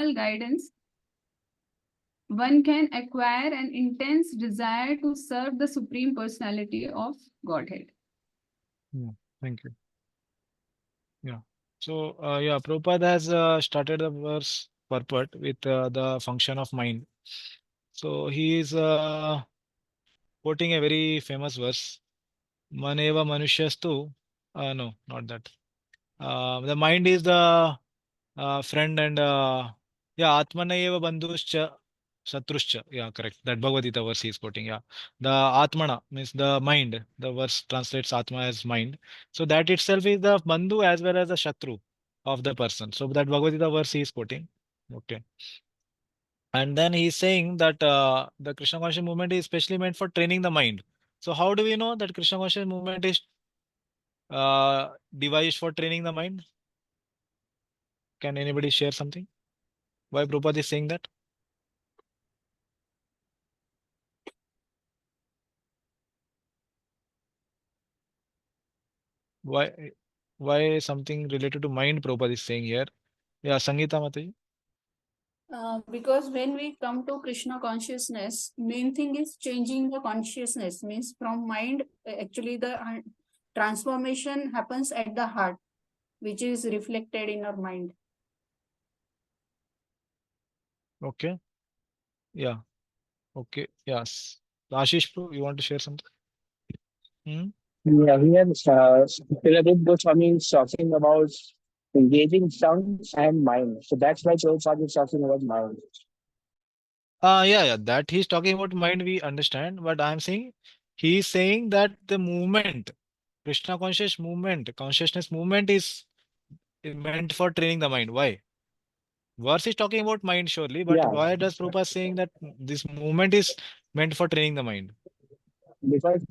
guidance, one can acquire an intense desire to serve the Supreme Personality of Godhead. Thank you. Yeah. So, Prabhupada has started the verse purport with the function of mind. So, he is quoting a very famous verse. Maneva Manushastu. No, not that. The mind is the friend and Atmana eva bandhuscha shatruscha. Yeah, correct. That Bhagavad Gita verse he is quoting. Yeah, the Atmana means the mind. The verse translates Atma as mind. So that itself is the bandhu as well as the shatru of the person. So that Bhagavad Gita verse he is quoting. Okay. And then he is saying that the Krishna conscious movement is especially meant for training the mind. So how do we know that Krishna conscious movement is devised for training the mind? Can anybody share something? Why Prabhupada is saying that? Why why something related to mind Prabhupada is saying here? Yeah, Sangeeta Mataji. Because when we come to Krishna consciousness, main thing is changing the consciousness, means from mind, actually the transformation happens at the heart, which is reflected in our mind. Okay. Yeah. Okay. Yes. Ashish, bro, you want to share something? Hmm? Yeah, here, Philip Goswami is talking about engaging tongue and mind. So that's why Prabhupada is talking about mind. Yeah. That he's talking about mind, we understand, but I'm saying he's saying that the movement, Krishna conscious movement, consciousness movement is meant for training the mind. Why? Verse is talking about mind surely, but Yeah, why does Prabhupada saying that this movement is meant for training the mind? because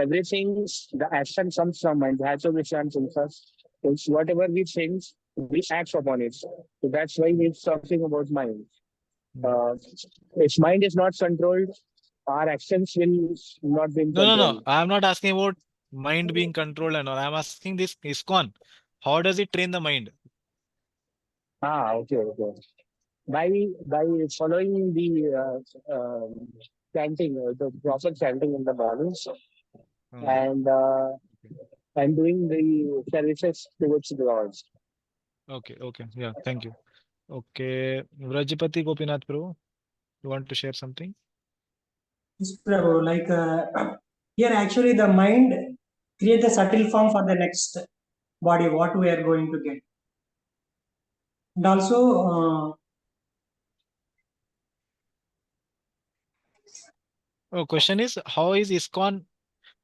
everything, the action comes from mind. That's what we can first. It's whatever we think, we act upon it. So that's why we're talking about mind. Uh, if mind is not controlled, our actions will not be in No. control. I'm not asking about mind being controlled and all. I'm asking this ISKCON. How does it train the mind? Okay, okay. By by following the chanting, the proper chanting in the morning, Hmm. and doing the services towards the Lord. Okay. Yeah, thank you. Okay. Vrajapati Gopinath Prabhu, you want to share something? Yes, Prabhu, like here actually the mind create the subtle form for the next body, what we are going to get. And also, Oh, question is how is ISKCON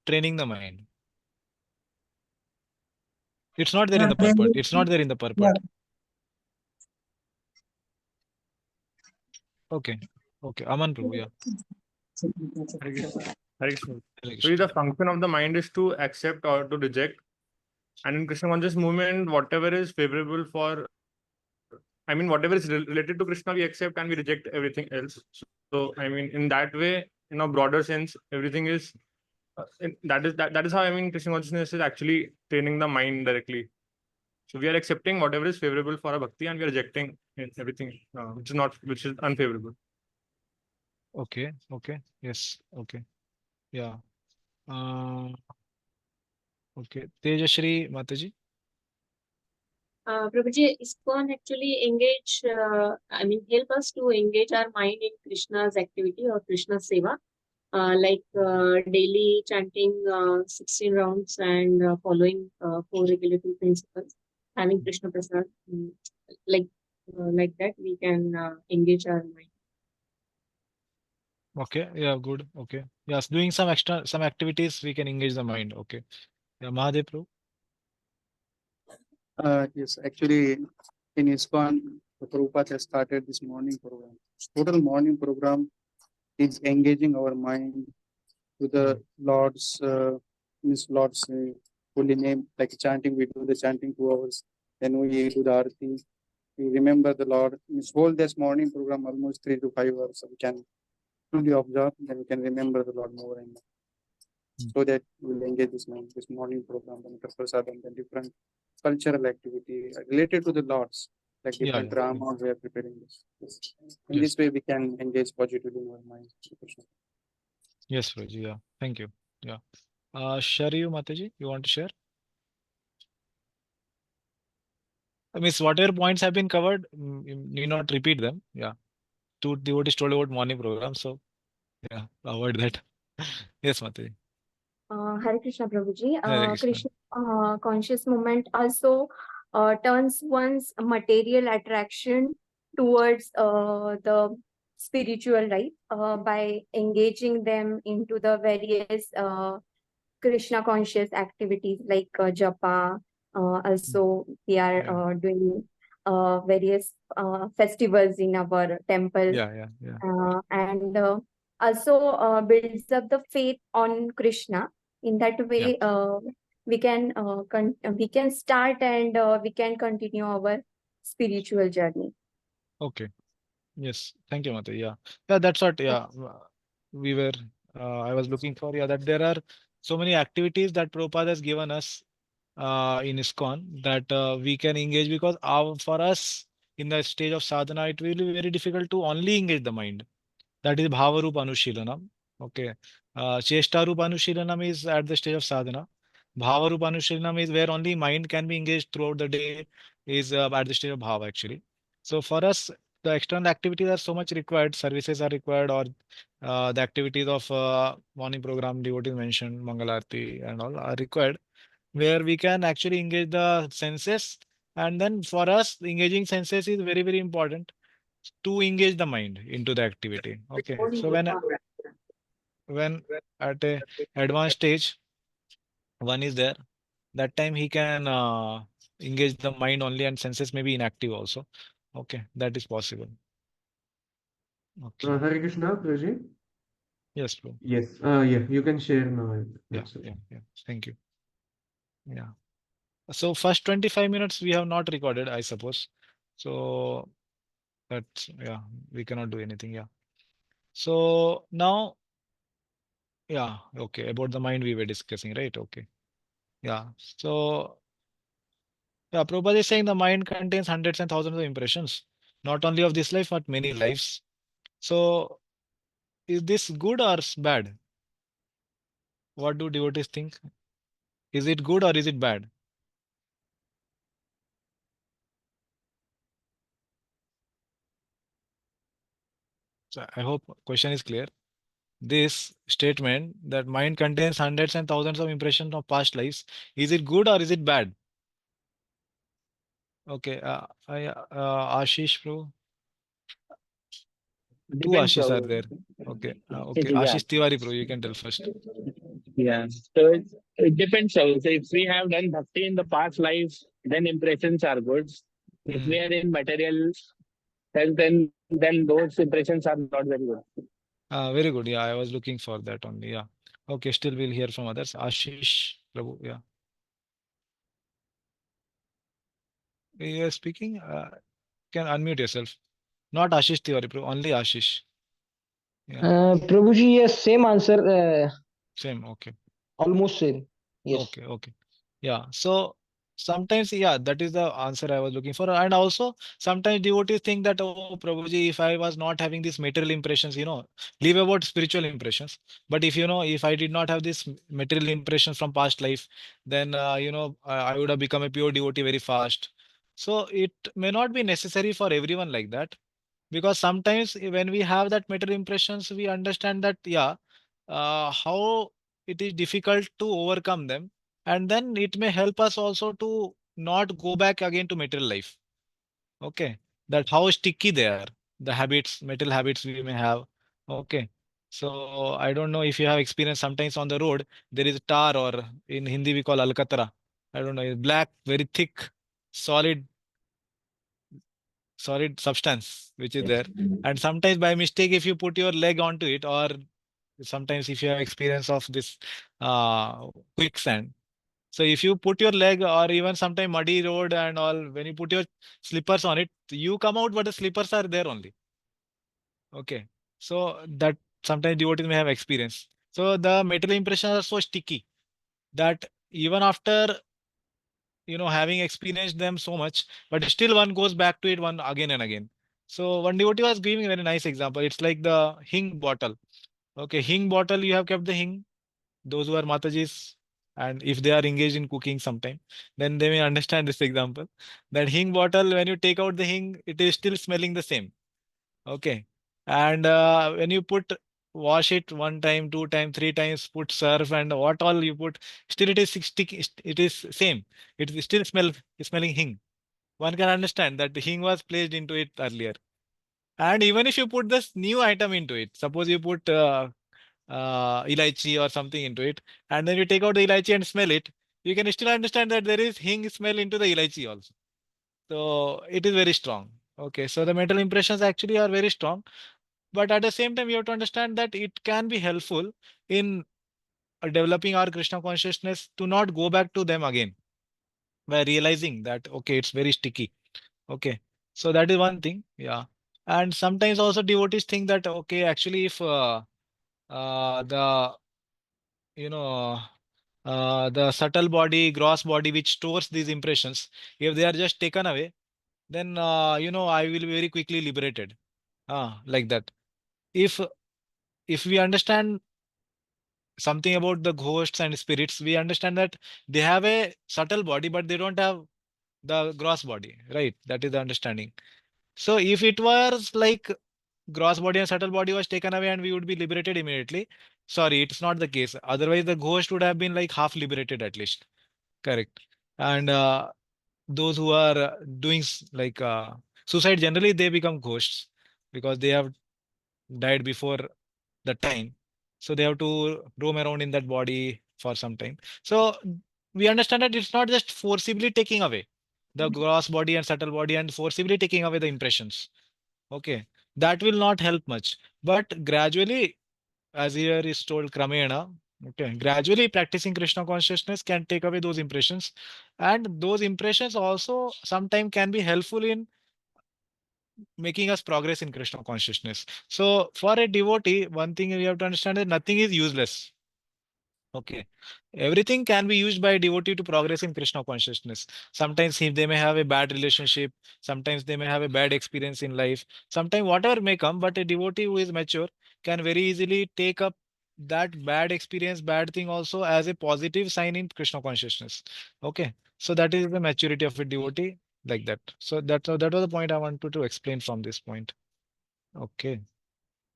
training the mind? It's not there in the they, purport. It's not there in the yeah, purport. Okay. Okay. Aman Prabhu, yeah. Hare Krishna. Hare Krishna. Hare So the Krishna. function of the mind is to accept or to reject. And in Krishna conscious movement, whatever is favorable for, I mean, whatever is related to Krishna, we accept and we reject everything else. So, I mean, in that way, in a broader sense, everything is, that is how, I mean, Krishna consciousness is actually training the mind directly. So we are accepting whatever is favorable for our bhakti and we are rejecting everything which is unfavorable. Okay. Yes. Okay. Yeah. Uh, okay. Tejashri Mataji. Prabhuji, ISKCON actually help us to engage our mind in Krishna's activity or Krishna's seva, daily chanting 16 rounds and following 4 regulatory principles, having Krishna Prasad, like that, we can engage our mind. Okay. Yeah. Good. Okay. Yes. Doing some activities, we can engage the mind. Okay. Yeah. Mahadev Prabhu. Yes, actually, in ISKCON, the Prabhupada has started this morning program. Total morning program is engaging our mind to the Lord's, Lord's holy name, like chanting. We do the chanting 2 hours, then we do the arati. We remember the Lord. Means whole this morning program almost 3 to 5 hours. So we can truly observe, then we can remember the Lord more and more. So that we will engage this morning program, the Nectar Prasad, and the different cultural activity related to the Lord's. like Yeah, different yeah. dramas we are preparing this. In Yes. this way, we can engage positively in our mind. Krishna. Yes, Prabhuji. Yeah. Thank you. Yeah. Shariyu Mataji, you want to share? I mean, whatever points have been covered, you need not repeat them. Yeah. Two devotees told about morning program, so yeah, avoid that. Yes, Mataji. Hare Krishna Prabhuji. Hare Krishna. Krishna conscious movement also turns one's material attraction towards the spiritual, right? By engaging them into the various Krishna conscious activities like japa. Also, we are Yeah. doing various festivals in our temple, Yeah, yeah, yeah. and also builds up the faith on Krishna. In that Yeah. way, we can start and we can continue our spiritual journey. Okay. Yes. Thank you, Mataji. Yeah. Yeah, that's what, yeah, we were, I was looking for. Yeah, that there are so many activities that Prabhupada has given us in ISKCON that we can engage, because for us in the stage of sadhana, it will be very difficult to only engage the mind. That is Bhavarup Anushilanam. Okay. Cheshtarup Anushilanam is at the stage of sadhana. Bhavarup Anushilanam is where only mind can be engaged throughout the day, is at the stage of Bhava actually. So for us, the external activities are so much required, services are required, or the activities of morning program, devotees mentioned, Mangalarti and all are required, where we can actually engage the senses. And then for us, engaging senses is very, very important to engage the mind into the activity. Okay. So when at a advanced stage, one is there, that time he can engage the mind only and senses may be inactive also. Okay, that is possible. Okay. Hare Krishna, Prabhuji. Yes, bro. Yes. Yeah, you can share now. Yeah, That's it. yeah. Thank you. Yeah. So first 25 minutes we have not recorded, I suppose. So that's, yeah, we cannot do anything. Yeah. So now, yeah, okay. About the mind we were discussing, right? Okay. Yeah. So yeah, Prabhupada is saying the mind contains hundreds and thousands of impressions, not only of this life, but many lives. So is this good or bad? What do devotees think? Is it good or is it bad? So I hope question is clear. This statement that mind contains hundreds and thousands of impressions of past lives, is it good or is it bad? Okay, Ashish, bro. Two Depends, Ashish are Prabhu. there. Okay, Yeah. Ashish Tiwari, bro. You can tell first. Yeah. So it depends. So if we have done bhakti in the past lives, then impressions are good. If Hmm. we are in material health, then those impressions are not very good. Very good. Yeah, I was looking for that only. Yeah. Okay, still we'll hear from others. Ashish, Prabhu. Yeah. You're speaking. Can unmute yourself. Not Ashish Tiwari, Prabhu. Only Ashish. Yeah. Prabhuji, yes, same answer. Same. Okay. Almost same. Yes. Okay. Yeah. So sometimes, yeah, that is the answer I was looking for. And also, sometimes devotees think that, oh, Prabhuji, if I was not having these material impressions, leave about spiritual impressions. But if I did not have this material impressions from past life, then, I would have become a pure devotee very fast. So it may not be necessary for everyone like that, because sometimes when we have that material impressions, we understand that, yeah, how it is difficult to overcome them, and then it may help us also to not go back again to material life. Okay, that how sticky they are, the habits, material habits we may have. Okay, so I don't know if you have experience, sometimes on the road there is tar, or in Hindi we call alcatara. I don't know, it's black, very thick, solid substance which is there. And sometimes by mistake, if you put your leg onto it, or sometimes if you have experience of this quicksand, so if you put your leg, or even sometime muddy road and all, when you put your slippers on it, you come out but the slippers are there only. Okay, so that sometimes devotees may have experience. So the material impressions are so sticky that even after having experienced them so much, but still one goes back to it one again and again. So one devotee was giving a very nice example. It's like the hing bottle. Okay, hing bottle, you have kept the hing, those who are Matajis, and if they are engaged in cooking sometime, then they may understand this example. That hing bottle, when you take out the hing, it is still smelling the same. Okay. And when you wash it one time, two time, three times, put surf and what all you put, still it is it is same. It is still smelling hing. One can understand that the hing was placed into it earlier. And even if you put this new item into it, suppose you put ilaichi or something into it, and then you take out the ilaichi and smell it, you can still understand that there is hing smell into the ilaichi also. So it is very strong. Okay, so the mental impressions actually are very strong, but at the same time, you have to understand that it can be helpful in developing our Krishna consciousness to not go back to them again by realizing that, okay, it's very sticky. Okay, so that is one thing. Yeah. And sometimes also devotees think that, okay, actually, if the you know the subtle body, gross body, which stores these impressions, if they are just taken away, then I will be very quickly liberated. Like that. If we understand something about the ghosts and spirits, we understand that they have a subtle body, but they don't have the gross body, right? That is the understanding. So if it was like gross body and subtle body was taken away and we would be liberated immediately. Sorry, it's not the case. Otherwise, the ghost would have been like half liberated at least. Correct. And those who are doing suicide, generally they become ghosts because they have died before the time. So they have to roam around in that body for some time. So we understand that it's not just forcibly taking away the gross body and subtle body and forcibly taking away the impressions. Okay, that will not help much. But gradually, as here is told, Kramena, okay, gradually practicing Krishna consciousness can take away those impressions. And those impressions also sometimes can be helpful in making us progress in Krishna consciousness. So for a devotee, one thing we have to understand is nothing is useless. Okay. Everything can be used by a devotee to progress in Krishna consciousness. Sometimes they may have a bad relationship, sometimes they may have a bad experience in life, sometimes whatever may come, but a devotee who is mature can very easily take up that bad experience, bad thing also as a positive sign in Krishna consciousness. Okay. So that is the maturity of a devotee like that. So that was the point I wanted to explain from this point. Okay.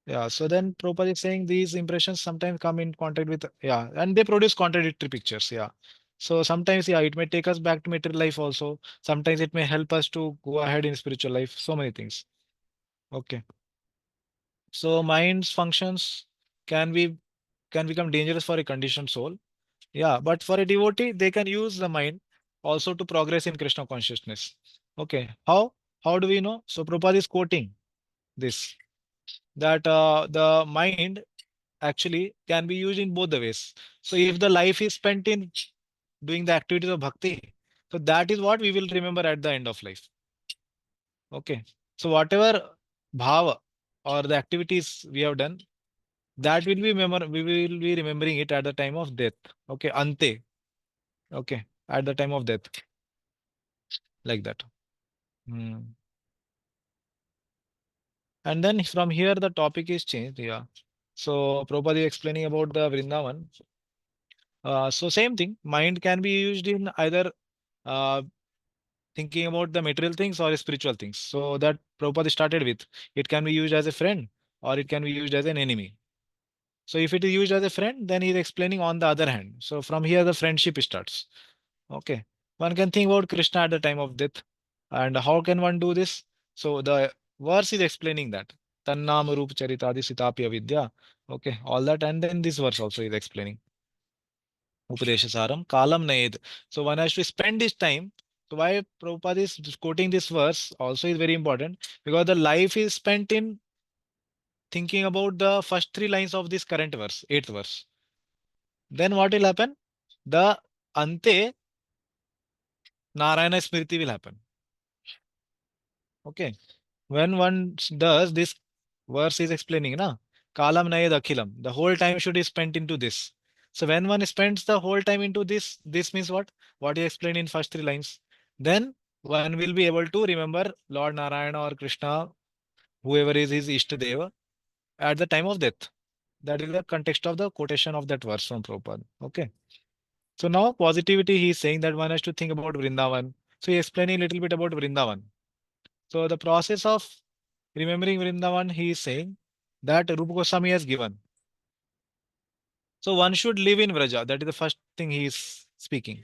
Yeah, so then Prabhupada is saying these impressions sometimes come in contact with, yeah, and they produce contradictory pictures. Yeah. So sometimes, yeah, it may take us back to material life also. Sometimes it may help us to go ahead in spiritual life. So many things. Okay. So mind's functions can be can become dangerous for a conditioned soul. Yeah, but for a devotee, they can use the mind also to progress in Krishna consciousness. Okay. How? How do we know? So Prabhupada is quoting this that the mind actually can be used in both the ways. So if the life is spent in doing the activities of bhakti, so that is what we will remember at the end of life. Okay. So whatever bhava or the activities we have done, that will be we will be remembering it at the time of death. Okay. Ante. Okay. At the time of death. Like that. Hmm. And then from here the topic is changed. Yeah. So Prabhupada is explaining about the Vrindavan. So same thing, mind can be used in either uh, thinking about the material things or spiritual things. So that Prabhupada started with, it can be used as a friend or it can be used as an enemy. So if it is used as a friend, then he's explaining on the other hand. So from here, the friendship starts. Okay. One can think about Krishna at the time of death. And how can one do this? So the verse is explaining that. Tannam Rup Charitadi Sitapya Vidya. Okay. All that. And then this verse also is explaining. Upadeshasaram, Kalam Nayed. So one has to spend this time. So why Prabhupada is quoting this verse also is very important because the life is spent in thinking about the first three lines of this current verse, eighth verse. Then what will happen? The Ante Narayana Smriti will happen. Okay. When one does this verse is explaining, na? Kalam Nayed Akhilam. The whole time should be spent into this. So when one spends the whole time into this means what? What you explained in first 3 lines. Then one will be able to remember Lord Narayana or Krishna, whoever is his Ishtadeva, at the time of death. That is the context of the quotation of that verse from Prabhupada. Okay. So now positivity, he is saying that one has to think about Vrindavan. So he explaining a little bit about Vrindavan. So the process of remembering Vrindavan, he is saying that Rupa Goswami has given. So one should live in Vraja. That is the first thing he is speaking.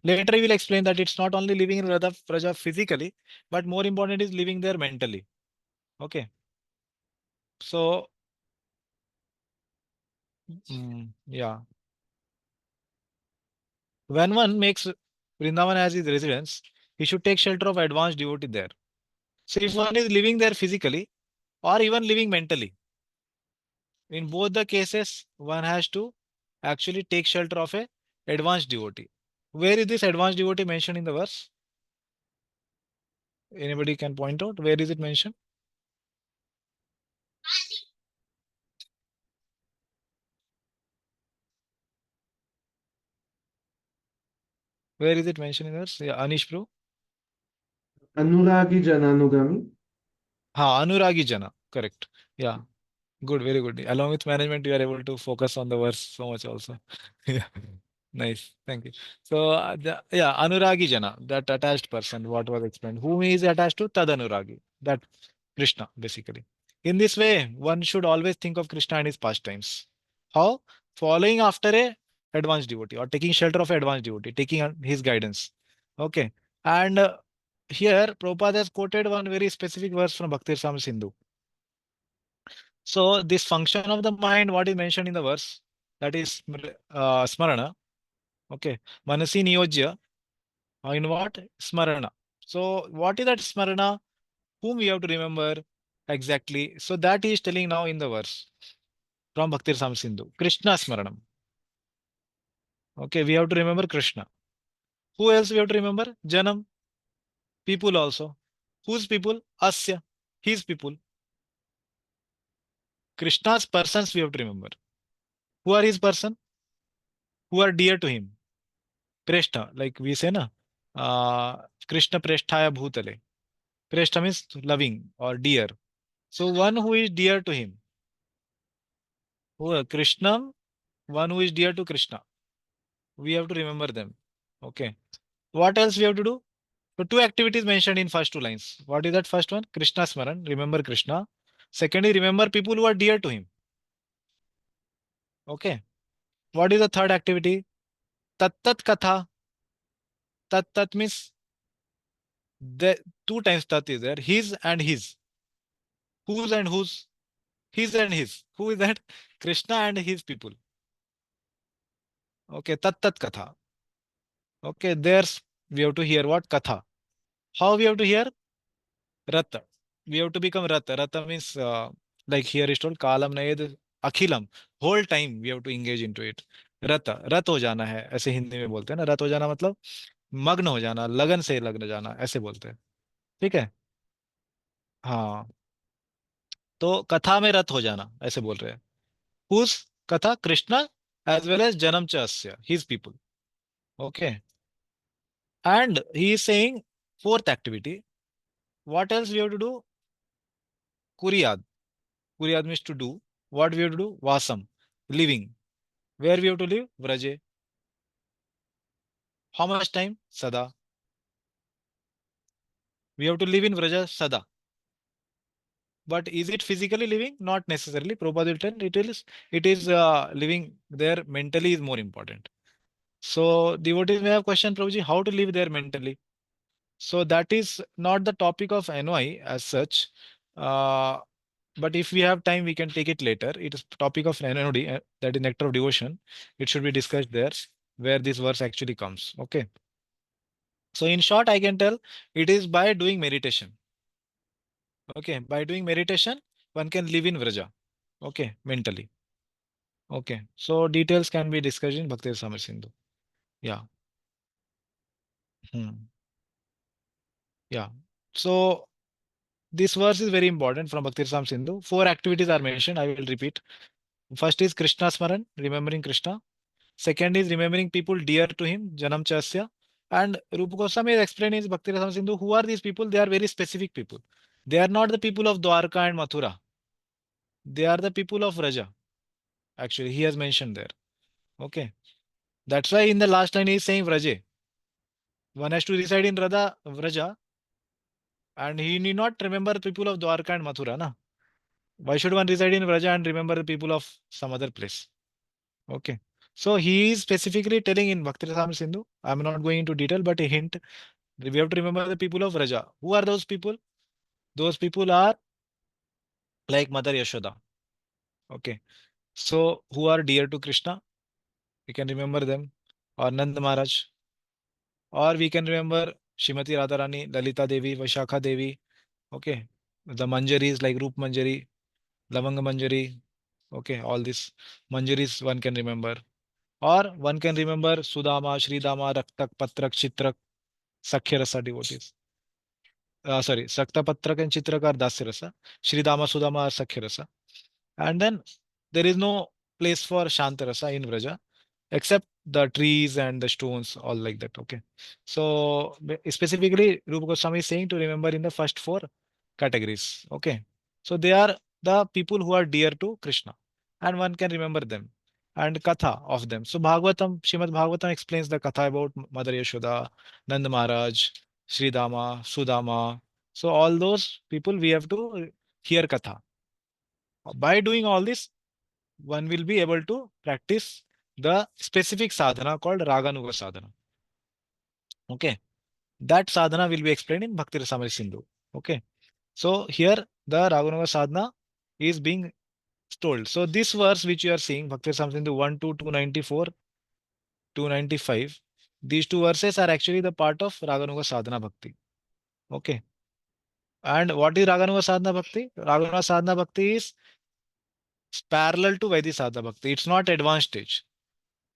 Later, he will explain that it's not only living in Vraja physically, but more important is living there mentally. Okay. So, yeah. When one makes Vrindavan as his residence, he should take shelter of advanced devotee there. So if one is living there physically or even living mentally, in both the cases, one has to actually take shelter of a advanced devotee. Where is this advanced devotee mentioned in the verse? Anybody can point out where is it mentioned? Where is it mentioned in the verse? Yeah, Anish Bro. Anuragi Jananugami. Ha, Anuragi Jana. Correct. Yeah. Good, very good. Along with management, you are able to focus on the verse so much also. Yeah. Nice. Thank you. So, yeah, Anuragi Jana, that attached person, what was explained. Whom he is attached to? Tad Anuragi. That Krishna, basically. In this way, one should always think of Krishna and his pastimes. How? Following after a advanced devotee or taking shelter of advanced devotee, taking his guidance. Okay. And here, Prabhupada has quoted one very specific verse from Bhakti Sam Sindhu. So this function of the mind, what is mentioned in the verse, that is smarana. Okay. Manasi niyojya. In what? Smarana. So what is that smarana? Whom we have to remember exactly? So that he is telling now in the verse from Bhakti Sam Sindhu. Krishna smaranam. Okay. We have to remember Krishna. Who else we have to remember? Janam. People also. Whose people? Asya. His people. Krishna's persons we have to remember. Who are his person? Who are dear to him? Preshta, like we say na, Krishna Presthaya Bhutale. Preshta means loving or dear. So one who is dear to him. Who Krishna, one who is dear to Krishna. We have to remember them. Okay. What else we have to do? So two activities mentioned in first 2 lines. What is that first one? Krishna Smaran, remember Krishna. Secondly, remember people who are dear to him. Okay. What is the third activity? Tat Tat Katha. Tat Tat means the 2 times Tat is there. His and his. Whose and whose? His and his. Who is that? Krishna and his people. Okay, tat tat katha. Okay, there's we have to hear what katha. How we have to hear? Rata. We have to become Rata. Rata means like here is told kalam nayed akhilam. Whole time we have to engage into it. Rata. रत हो जाना है ऐसे हिंदी में बोलते हैं ना रत हो जाना मतलब मग्न हो जाना लगन से लग्न जाना ऐसे बोलते हैं ठीक है हाँ तो कथा में रत हो जाना ऐसे बोल रहे हैं whose katha Krishna as well as janam cha asya his people okay and he is saying fourth activity what else we have to do kuriyad kuriyad means to do what we have to do vasam living where we have to live vraje how much time sada we have to live in vraja sada but is it physically living not necessarily Prabhupada will tell it is living there mentally is more important so devotees may have question Prabhuji how to live there mentally. So that is not the topic of NOI as such. But if we have time, we can take it later. It is topic of NOD, that is Nectar of Devotion. It should be discussed there, where this verse actually comes. Okay. So in short, I can tell it is by doing meditation. Okay. By doing meditation, one can live in Vraja. Okay. Mentally. Okay. So details can be discussed in Bhakti Samar Sindhu. Yeah. Yeah. So this verse is very important from Bhakti Sam Sindhu. 4 activities are mentioned. I will repeat. First is Krishna Smaran, remembering Krishna. Second is remembering people dear to him, Janam Chasya. And Rupa Goswami is explaining in Bhakti Rasam Sindhu, who are these people? They are very specific people. They are not the people of Dwarka and Mathura. They are the people of Raja. Actually, he has mentioned there. Okay. That's why in the last line he is saying Vraje. One has to reside in Vraja, and he need not remember the people of Dwarka and Mathura. Na? Why should one reside in Vraja and remember the people of some other place? Okay. So he is specifically telling in Bhakti Rasamrita Sindhu. I'm not going into detail, but a hint. We have to remember the people of Vraja. Who are those people? Those people are like Mother Yashoda. Okay. So who are dear to Krishna? We can remember them. Or Nand Maharaj. Or we can remember Shrimati Radharani, Lalita Devi, Vashakha Devi. Okay. The Manjaris like Roop Manjari, Lavanga Manjari. Okay. All these Manjaris one can remember. Or one can remember Sudama, Shridama, Raktak, Patrak, Chitrak, Sakhyarasa devotees. Sorry, Sakta Patrak and Chitrak are Dasyarasa. Shridama, Sudama are Sakhyarasa. And then there is no place for Shantarasa in Vraja except the trees and the stones, all like that. Okay. So specifically, Rupa Goswami is saying to remember in the first four categories. Okay. So they are the people who are dear to Krishna, and one can remember them and Katha of them. So Bhagavatam, Shrimad Bhagavatam explains the Katha about Mother Yashoda, Nand Maharaj, Sridama, Sudama. So all those people we have to hear Katha. By doing all this, one will be able to practice the specific sadhana called Raganuga sadhana. Okay. That sadhana will be explained in Bhakti Rasamrita Sindhu. Okay. So here the Raganuga sadhana is being told. So this verse which you are seeing, Bhakti Rasamrita Sindhu 1 to 294, 295, these two verses are actually the part of Raganuga sadhana bhakti. Okay. And what is Raganuga sadhana bhakti? Raganuga sadhana bhakti is parallel to Vaidhi sadhana bhakti. It's not advanced stage.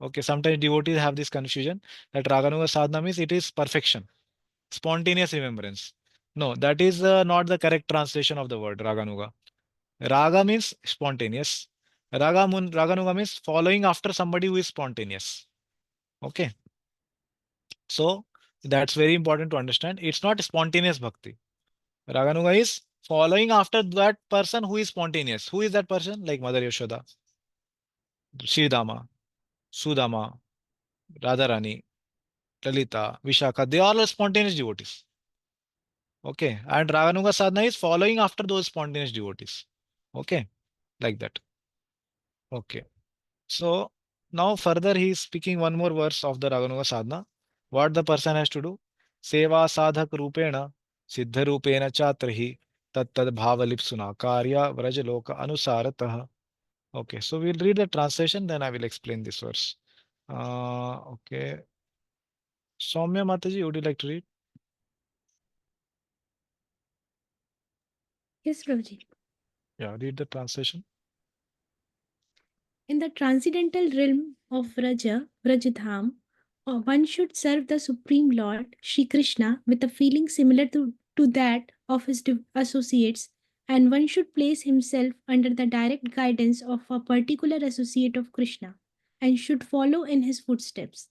Okay, sometimes devotees have this confusion that Raganuga sadhana means it is perfection, spontaneous remembrance. No, that is not the correct translation of the word Raganuga. Raga means spontaneous. Raganuga means following after somebody who is spontaneous. Okay, so that's very important to understand. It's not spontaneous bhakti. Raganuga is following after that person who is spontaneous. Who is that person? Like Mother Yashoda, Sridama, Sudama, Radharani, Lalita, Vishakha, they all are spontaneous devotees. Okay. And Raganuga sadhana is following after those spontaneous devotees. Okay. Like that. Okay. So now further he is speaking one more verse of the Raganuga sadhana. What the person has to do? Seva sadhak rupena siddha rupena chatrahi tat tad bhavalipsuna karya vrajaloka anusaratah. Okay. So we'll read the translation, then I will explain this verse. Okay. Soumya Mataji, would you like to read? Yes, Prabhuji. Yeah, read the translation. In the transcendental realm of Vrajadham, one should serve the Supreme Lord, Shri Krishna, with a feeling similar to that of his associates, and one should place himself under the direct guidance of a particular associate of Krishna, and should follow in his footsteps.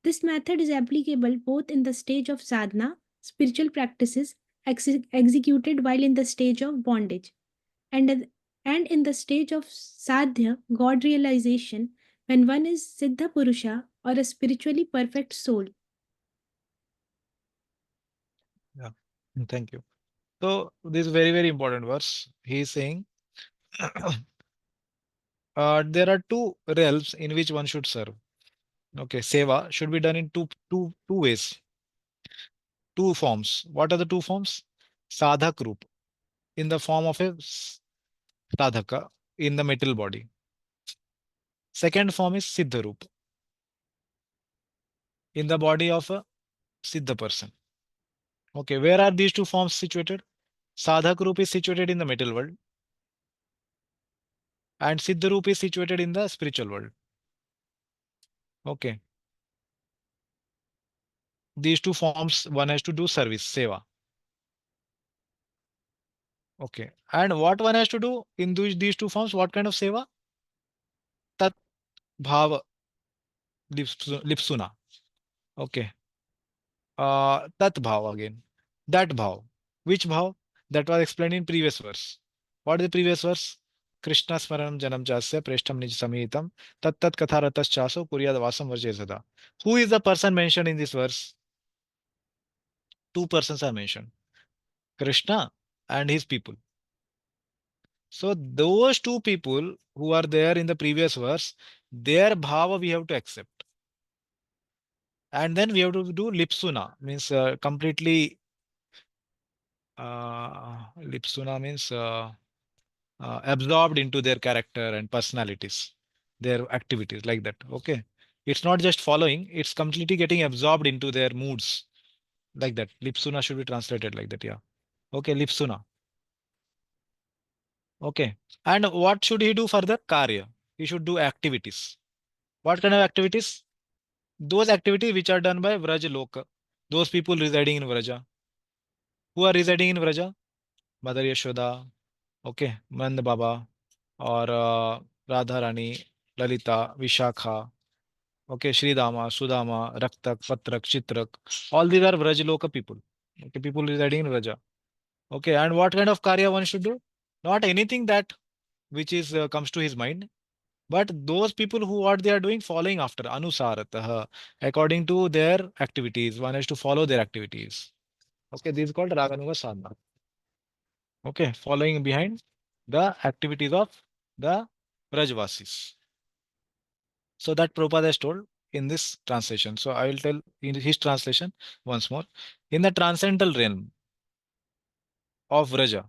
This method is applicable both in the stage of sadhana, spiritual practices executed while in the stage of bondage, and and in the stage of sadhya, God realization, when one is Siddha Purusha or a spiritually perfect soul. Yeah. Thank you. So this is very, very important verse. He is saying there are two realms in which one should serve. Okay, seva should be done in two ways, two forms. What are the two forms? Sadhak roop in the form of a sadhaka in the metal body. Second form is siddha roop in the body of a siddha person. Okay, where are these two forms situated? Sadhak roop is situated in the metal world, and siddha roop is situated in the spiritual world. Okay. These two forms, one has to do service, seva. Okay. And what one has to do in these two forms, what kind of seva? Tat bhava. Lipsuna. Okay. Tat bhav again. That bhav. Which bhav? That was explained in previous verse. What is the previous verse? Krishna smaranam janam jasya preshtam nij samitam tat tat katharatas chaso kuryad vasam varje sada. Who is the person mentioned in this verse? Two persons are mentioned. Krishna and his people. So those two people who are there in the previous verse, their bhava we have to accept. And then we have to do lipsuna, means completely lipsuna means absorbed into their character and personalities, their activities like that. Okay. It's not just following, it's completely getting absorbed into their moods like that. Lipsuna should be translated like that. Yeah. Okay. Lipsuna. Okay. And what should he do further? Karya. He should do activities. What kind of activities? Those activities which are done by Vraja Loka. Those people residing in Vraja. Who are residing in Vraja? Mother Yashoda, okay, Nand Baba, or Radha Rani, Lalita, Vishakha, okay, Shri Dama, Sudama, Raktak, Patrak, Chitrak. All these are Vrajaloka people. Okay, people residing in Vraja. Okay, and what kind of karya one should do? Not anything that which is comes to his mind, but those people who what they are doing, following after Anusaratah, according to their activities. One has to follow their activities. Okay, this is called Raganuga Sadhana. Okay, following behind the activities of the Brajvasis. So that Prabhupada has told in this translation. So I will tell in his translation once more. In the transcendental realm of Vraja,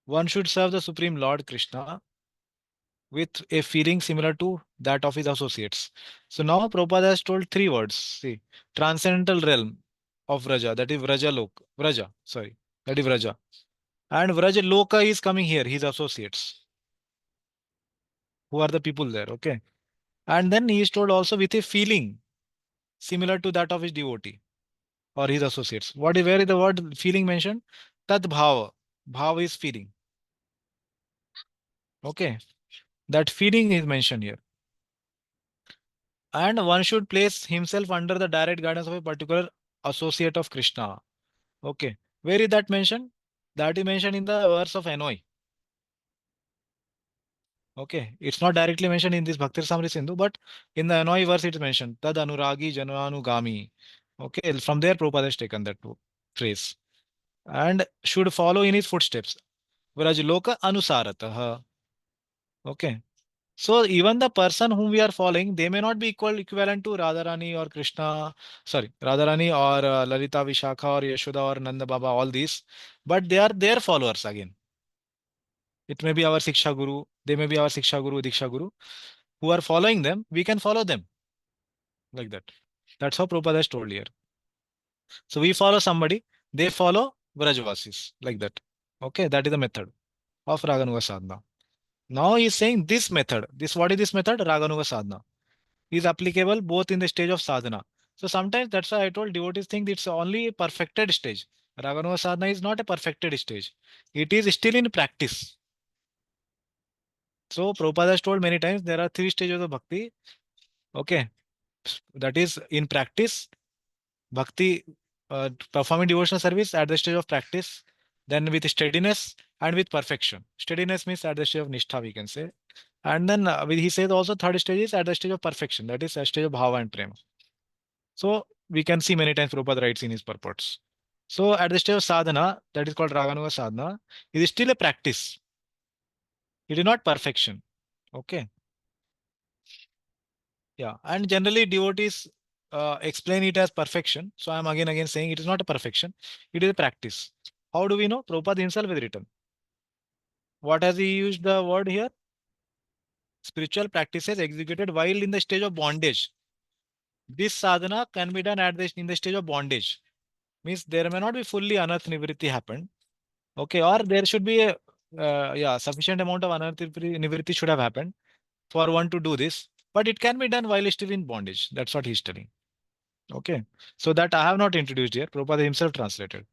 one should serve the Supreme Lord Krishna with a feeling similar to that of his associates. So now Prabhupada has told three words. See, transcendental realm of Vraja, that is Vraja Lok, Vraja, sorry, that is Vraja. And Vraja Loka is coming here, his associates. Who are the people there? Okay. And then he is told also with a feeling similar to that of his devotee or his associates. Where is the word feeling mentioned? Tad bhava. Bhava is feeling. Okay. That feeling is mentioned here. And one should place himself under the direct guidance of a particular associate of Krishna. Okay. Where is that mentioned? That is mentioned in the verse of Enoi. Okay. It's not directly mentioned in this Bhakti Samri Sindhu, but in the Enoi verse it is mentioned. Tad anuragi jananugami. Okay. From there Prabhupada has taken that phrase. And should follow in his footsteps. Whereas Loka Anusaratah. Okay. So even the person whom we are following, they may not be equivalent to Radharani or Krishna, sorry, Radharani or Lalita Vishakha or Yashoda or Nanda Baba, all these, but they are their followers again. It may be our Siksha Guru, they may be our Siksha Guru, Diksha Guru, who are following them, we can follow them like that. That's how Prabhupada has told here. So we follow somebody, they follow Vrajvasis like that. Okay, that is the method of Raganuga Sadhana. Now he is saying this method, what is this method? Raganuga Sadhana is applicable both in the stage of sadhana. So sometimes that's why I told devotees think it's only a perfected stage. Raganuga sadhana is not a perfected stage. It is still in practice. So Prabhupada has told many times there are three stages of bhakti. Okay. That is in practice, bhakti, performing devotional service at the stage of practice, then with steadiness and with perfection. Steadiness means at the stage of nishtha, we can say. And then he says also third stage is at the stage of perfection. That is a stage of bhava and prema. So we can see many times Prabhupada writes in his purports. So at the stage of sadhana, that is called Raganuga sadhana, it is still a practice. It is not perfection. Okay. Yeah. And generally devotees explain it as perfection. So I am again saying it is not a perfection. It is a practice. How do we know? Prabhupada himself has written. What has he used the word here? Spiritual practices executed while in the stage of bondage. This sadhana can be done in the stage of bondage. Means there may not be fully anarth nivritti happened. Okay, or there should be a sufficient amount of anarth nivritti should have happened for one to do this, but it can be done while still in bondage. That's what he's telling. Okay, so that I have not introduced here. Prabhupada himself translated.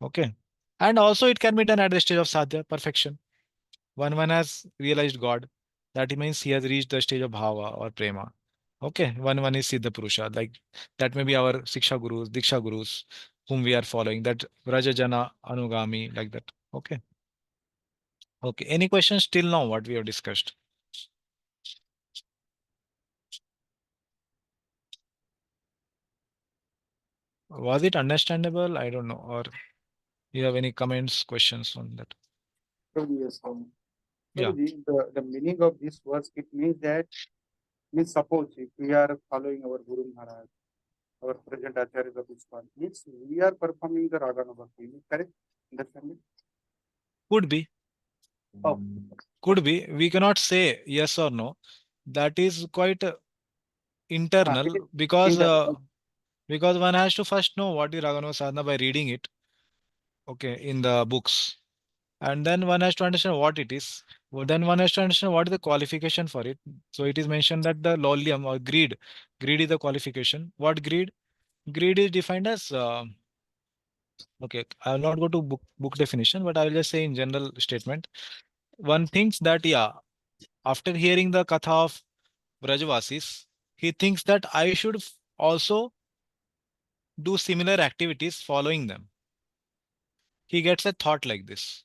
Okay, and also it can be done at the stage of sadhya, perfection. One has realized God. That means he has reached the stage of bhava or prema. Okay, one is Siddha Purusha, like that may be our Siksha Gurus, Diksha Gurus, whom we are following, that Vrajajana Anugami, like that. Okay. Okay. Any questions till now what we have discussed? Was it understandable? I don't know. Or you have any comments, questions on that? Yes. Yeah. The meaning of this verse, it means that, means suppose if we are following our Guru Maharaj, our present Acharyas of ISKCON, means we are performing the Ragana Bhakti. Is it correct? Understanding? Could be. Oh, Could be. We cannot say yes or no. That is quite it is internal because internal. because one has to first know what is Ragana Sadhana by reading it, okay, in the books. And then one has to understand what it is. Well, then one has to understand what is the qualification for it. So it is mentioned that the lolium or greed is the qualification. What greed? Greed is defined as okay. I will not go to book definition, but I will just say in general statement. One thinks that yeah, after hearing the katha of Brajavasis, he thinks that I should also do similar activities following them. He gets a thought like this,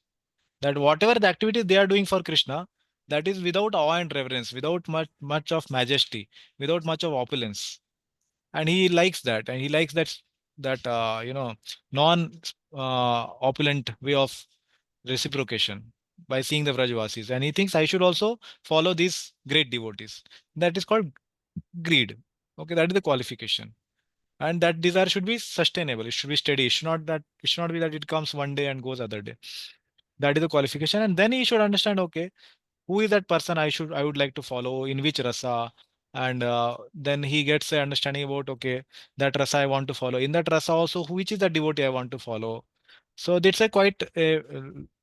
that whatever the activities they are doing for Krishna, that is without awe and reverence, without much of majesty, without much of opulence, and he likes that, and he likes that non opulent way of reciprocation by seeing the Vrajavasis, and he thinks I should also follow these great devotees. That is called greed. Okay, that is the qualification, and that desire should be sustainable. It should be steady. It should not be that it comes one day and goes other day. That is the qualification, and then he should understand, okay, who is that person I would like to follow, in which rasa, and then he gets a understanding about, okay, that rasa I want to follow, in that rasa also which is the devotee I want to follow. So it's a quite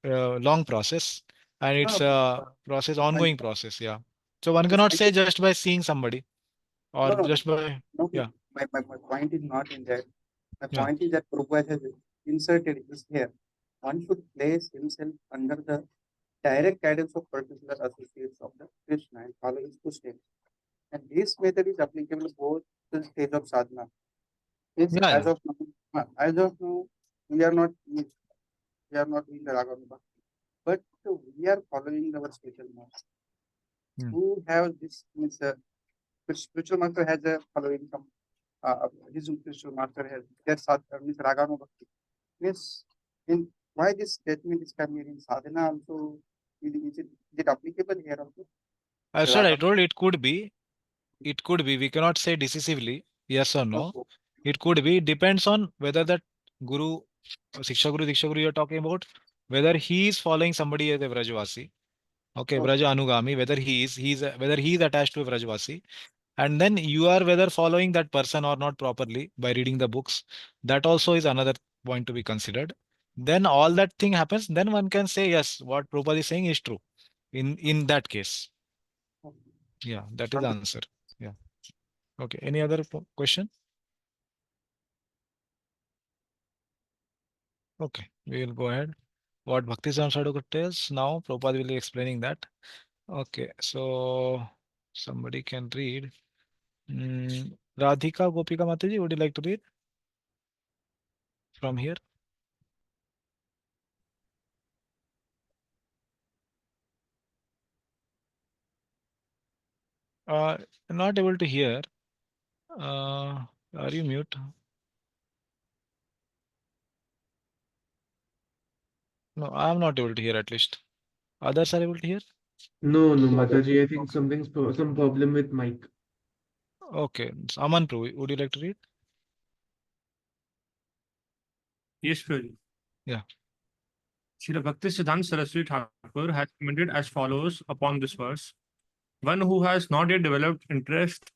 long process, and it's No, a process, my, ongoing process. Yeah. So one yes, cannot I say think, just by seeing somebody or no, no, just by no, yeah. my point is not in that. My Yeah. point is that Prabhupada has inserted this here. One should place himself under the direct guidance of particular associates of the Krishna and follow his footsteps. And this method is applicable both to the stage of sadhana. Means Yeah, yeah. as of now, we are not doing the Ragam Bhakti, but we are following our spiritual master Hmm. who have this means spiritual master has a following some his spiritual master has their means Ragam Bhakti. Yes, in why this statement is coming in sadhana also is it applicable here also? I The said, I Ragam. told it could be. It could be. We cannot say decisively yes or no. Okay. It could be. Depends on whether that guru, Diksha Guru you're talking about, whether he is following somebody as a Vrajavasi. Okay, Okay. Vraja Anugami, whether whether he is attached to a Vrajavasi, and then you are whether following that person or not properly by reading the books. That also is another point to be considered. Then all that thing happens. Then one can say yes, what Prabhupada is saying is true. In that case, yeah, that is the answer. Yeah. Okay. Any other question? Okay, we will go ahead. What Bhakti Samsadhaka is now, Prabhupada will be explaining that. Okay, so somebody can read. Radhika Gopika Mataji, would you like to read from here? Not able to hear. Are you mute? No, I am not able to hear at least. Others are able to hear? No, no, Mataji, I think some problem with mic. Okay, Aman Prabhu, would you like to read? Yes, Prabhuji. Yeah. Srila Bhakti Siddhanta Saraswati Thakur has commented as follows upon this verse. One who has not yet developed interest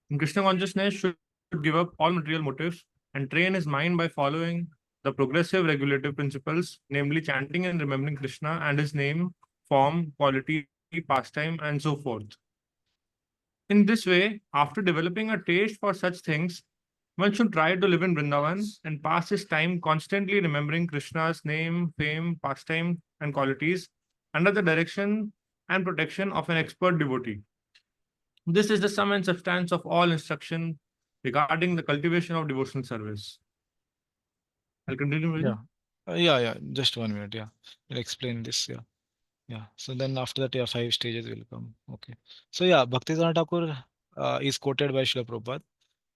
in Krishna consciousness should give up all material motives and train his mind by following the progressive regulative principles, namely chanting and remembering Krishna and his name, form, quality, pastime, and so forth. In this way, after developing a taste for such things, one should try to live in Vrindavan and pass his time constantly remembering Krishna's name, fame, pastime, and qualities under the direction and protection of an expert devotee. This is the sum and substance of all instruction regarding the cultivation of devotional service. I'll continue with Yeah. Yeah. Just 1 minute. Yeah. I'll explain this. Yeah. Yeah. So then after that, yeah, 5 stages will come. Okay. So yeah, Bhaktivedanta Thakur is quoted by Srila Prabhupada.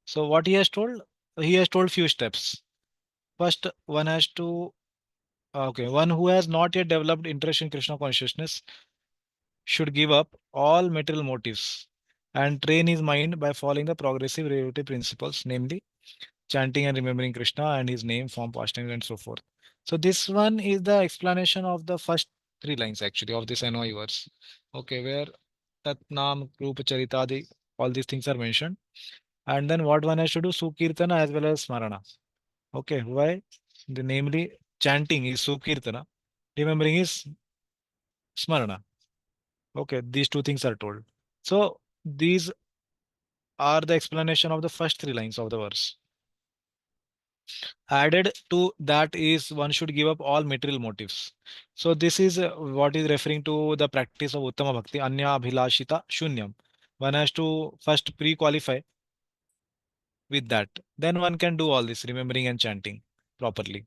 So what he has told few steps. First, one has to, okay, one who has not yet developed interest in Krishna consciousness should give up all material motives and train his mind by following the progressive relative principles, namely chanting and remembering Krishna and his name, form, pastimes, and so forth. So this one is the explanation of the first 3 lines actually of this NOI verse. Okay, where Tat Nam, Rupa Charitadi, all these things are mentioned. And then what one has to do, Sukirtana as well as Smarana. Okay, why? Namely, chanting is Sukirtana, remembering is Smarana. Okay, these 2 things are told. So these are the explanation of the first 3 lines of the verse. Added to that is one should give up all material motives. So this is what is referring to the practice of Uttama Bhakti, Anya Abhilashita Shunyam. One has to first pre-qualify with that. Then one can do all this, remembering and chanting properly.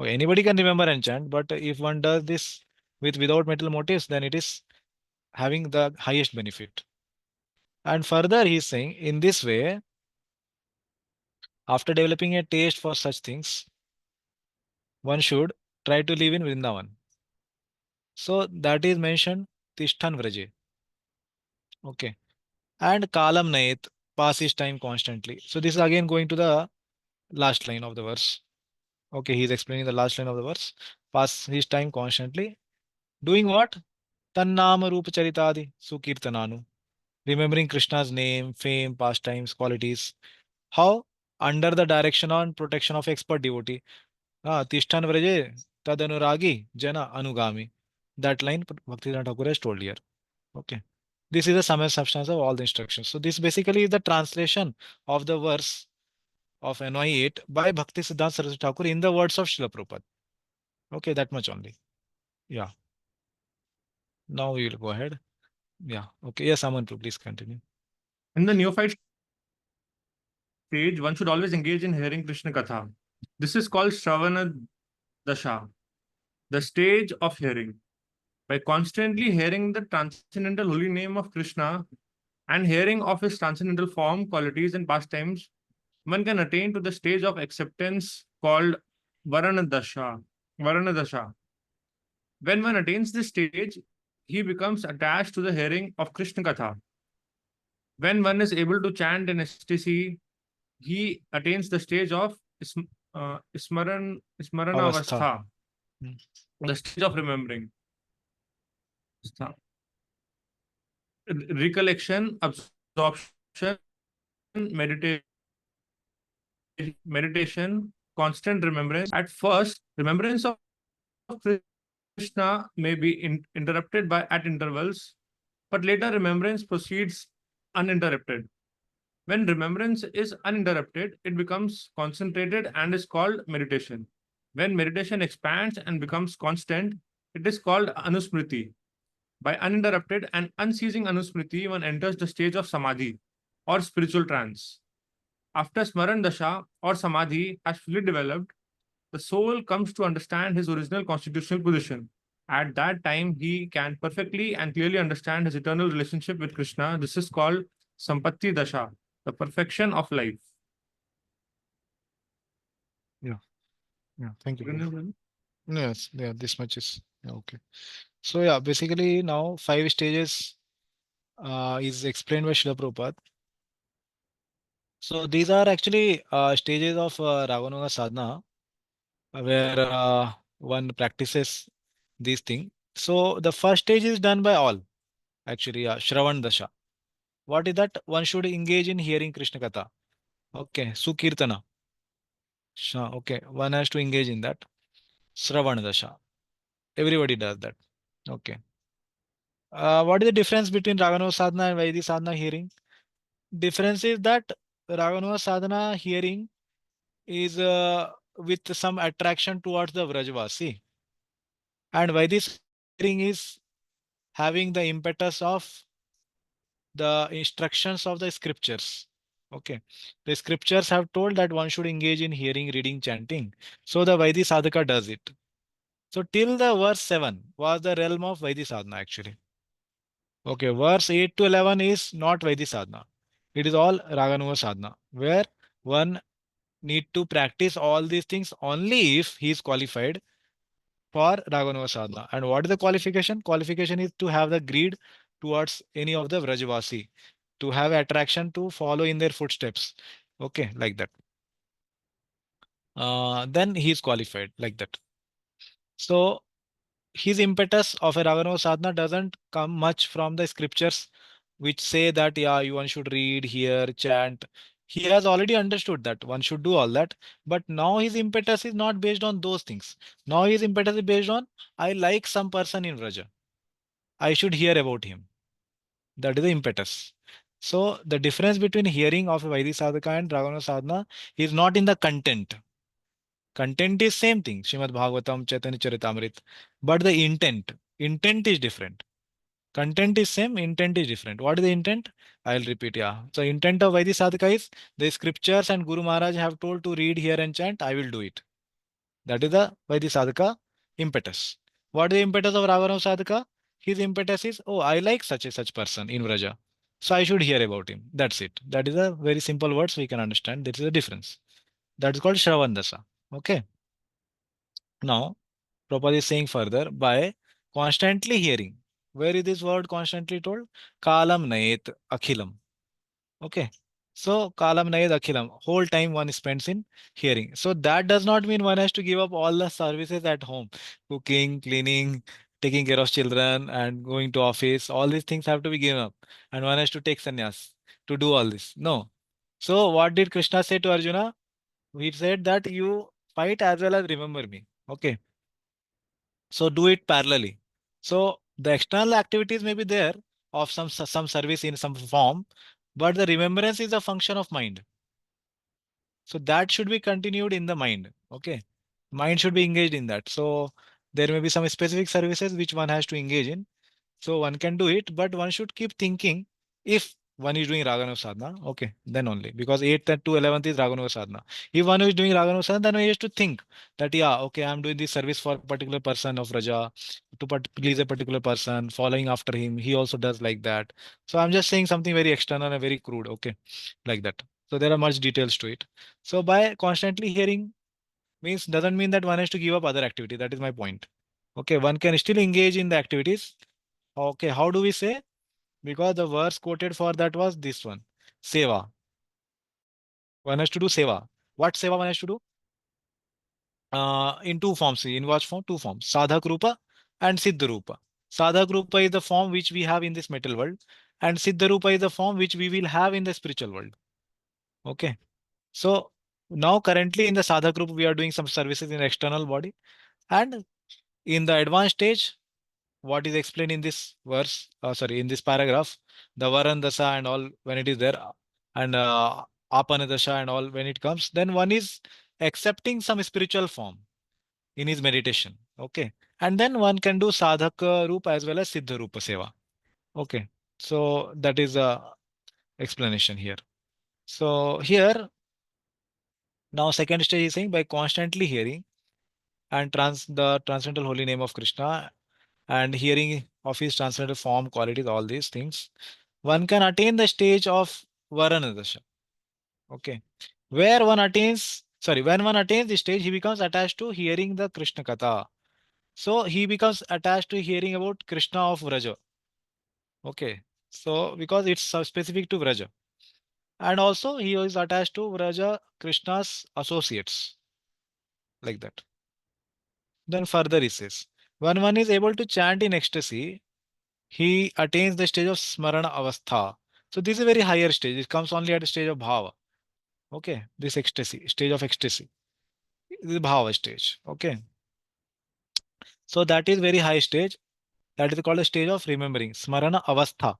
Okay, anybody can remember and chant, but if one does this without material motives, then it is having the highest benefit. And further, he is saying in this way, after developing a taste for such things, one should try to live in Vrindavan. So that is mentioned Tishtan Vraje. Okay. And Kalam Nayet, pass his time constantly. So this is again going to the last line of the verse. Okay, he is explaining the last line of the verse. Pass his time constantly. Doing what? Tannama Rupa Charitadi Sukirtananu. Remembering Krishna's name, fame, pastimes, qualities. How? Under the direction and protection of expert devotee. Tishtan Vraje, Tadanuragi, Jana Anugami. That line Bhaktivedanta Thakur has told here. Okay. This is the sum and substance of all the instructions. So this basically is the translation of the verse of NY 8 by Bhakti Siddhanta Saraswati Thakur in the words of Srila Prabhupada. Okay, that much only. Yeah. Now we will go ahead. Yeah. Okay. Yes, Aman, please continue. In the neophyte stage, one should always engage in hearing Krishna Katha. This is called Shravana Dasha, the stage of hearing. By constantly hearing the transcendental holy name of Krishna and hearing of his transcendental form, qualities, and pastimes, one can attain to the stage of acceptance called Varanadasha. Varanadasha. When one attains this stage, he becomes attached to the hearing of Krishna Katha. When one is able to chant in ecstasy, he attains the stage of Smarana Avastha. Avastha, the stage of remembering. Recollection, absorption, meditation, constant remembrance. At first, remembrance of Krishna may be interrupted by at intervals, but later remembrance proceeds uninterrupted. When remembrance is uninterrupted, it becomes concentrated and is called meditation. When meditation expands and becomes constant, it is called anusmriti. By uninterrupted and unceasing anusmriti, one enters the stage of samadhi or spiritual trance. After smaran dasha or samadhi has fully developed, the soul comes to understand his original constitutional position. At that time, he can perfectly and clearly understand his eternal relationship with Krishna. This is called Sampatti Dasha, the perfection of life. Yeah. Yeah. Thank you. Yes. Yeah. This much is yeah, okay. So yeah, basically now 5 stages is explained by Srila Prabhupada. So these are actually stages of Raganuga sadhana where one practices these things. So the first stage is done by all. Actually, Shravan Dasha. What is that? One should engage in hearing Krishna Katha. Okay, Sukirtana. Okay, one has to engage in that. Shravan Dasha. Everybody does that. Okay. What is the difference between Raganuga sadhana and Vaidhi sadhana hearing? Difference is that Raganuga sadhana hearing is with some attraction towards the Vrajvasi. And Vaidhi hearing is having the impetus of the instructions of the scriptures. Okay. The scriptures have told that one should engage in hearing, reading, chanting. So the Vaidhi sadhaka does it. So till the verse 7 was the realm of Vaidhi sadhana actually. Okay, verse 8 to 11 is not Vaidhi sadhana. It is all Raganuga sadhana, where one need to practice all these things only if he is qualified for Raganuga sadhana. And what is the qualification? Qualification is to have the greed towards any of the Vrajavasi, to have attraction to follow in their footsteps. Okay, like that. Then he is qualified like that. So his impetus of a Raganuga sadhana doesn't come much from the scriptures which say that yeah, one should read, hear, chant. He has already understood that one should do all that. But now his impetus is not based on those things. Now his impetus is based on I like some person in Vraja. I should hear about him. That is the impetus. So the difference between hearing of a Vaidhi sadhaka and Raganuga sadhana is not in the content. Content is same thing, Srimad Bhagavatam, Chaitanya Charitamrita, but the intent is different. Content is same, intent is different. What is the intent? I'll repeat. Yeah. So intent of Vaidhi sadhaka is the scriptures and Guru Maharaj have told to read, hear, and chant. I will do it. That is the Vaidhi sadhaka impetus. What is the impetus of Raghav sadhaka? His impetus is, oh, I like such a such person in Vraja. So I should hear about him. That's it. That is a very simple words we can understand. This is the difference. That is called Shravan Dasa. Okay. Now, Prabhupada is saying further by constantly hearing. Where is this word constantly told? Kalam Nayet Akhilam. Okay. So Kalam Nayet Akhilam. Whole time one spends in hearing. So that does not mean one has to give up all the services at home. Cooking, cleaning, taking care of children and going to office. All these things have to be given up. And one has to take sannyas to do all this. No. So what did Krishna say to Arjuna? He said that you fight as well as remember me. Okay. So do it parallelly. So the external activities may be there of some service in some form, but the remembrance is a function of mind. So that should be continued in the mind. Okay. Mind should be engaged in that. So there may be some specific services which one has to engage in. So one can do it, but one should keep thinking if one is doing Raganu sadhana, okay, then only because 8th and to 11th is Raganu sadhana. If one is doing Raganu sadhana, then one has to think that yeah, okay, I'm doing this service for a particular person of Raja to please a particular person, following after him. He also does like that. So I'm just saying something very external and very crude, okay, like that. So there are much details to it. So by constantly hearing means doesn't mean that one has to give up other activity. That is my point. Okay, one can still engage in the activities. Okay, how do we say? Because the verse quoted for that was this one. Seva. One has to do seva. What seva one has to do? In two forms. In what form? Two forms. Sadhak Rupa and Siddha Rupa. Sadhak Rupa is the form which we have in this material world. And Siddha Rupa is the form which we will have in the spiritual world. Okay. So now currently in the Sadhak Rupa, we are doing some services in external body. And in the advanced stage, what is explained in this verse, sorry, in this paragraph, the Varan Dasa and all when it is there, and Apana Dasha and all when it comes, then one is accepting some spiritual form in his meditation. Okay. And then one can do Sadhaka Rupa as well as Siddha Rupa Seva. Okay. So that is a explanation here. So here, now second stage is saying by constantly hearing and the transcendental holy name of Krishna and hearing of his transcendental form, qualities, all these things, one can attain the stage of Varanadasha. Okay. Where one attains, sorry, when one attains this stage, he becomes attached to hearing the Krishna Katha. So he becomes attached to hearing about Krishna of Vraja. Okay. So because it's specific to Vraja. And also he is attached to Vraja Krishna's associates. Like that. Then further he says, when one is able to chant in ecstasy, he attains the stage of Smarana Avastha. So this is a very higher stage. It comes only at the stage of Bhava. Okay. This ecstasy, stage of ecstasy. This is Bhava stage. Okay. So that is very high stage. That is called a stage of remembering. Smarana Avastha.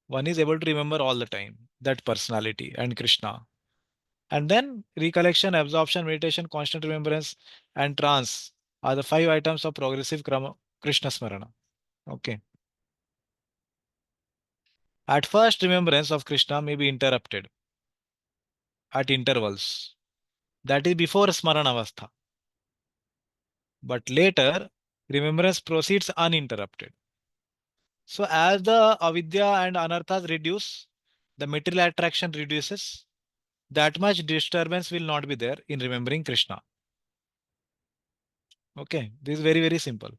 One is able to remember all the time that personality and Krishna. And then recollection, absorption, meditation, constant remembrance, and trance are the 5 items of progressive Krishna Smarana. Okay. At first, remembrance of Krishna may be interrupted at intervals. That is before Smarana Avastha. But later, remembrance proceeds uninterrupted. So as the avidya and anarthas reduce, the material attraction reduces, that much disturbance will not be there in remembering Krishna. Okay, this is very, very simple.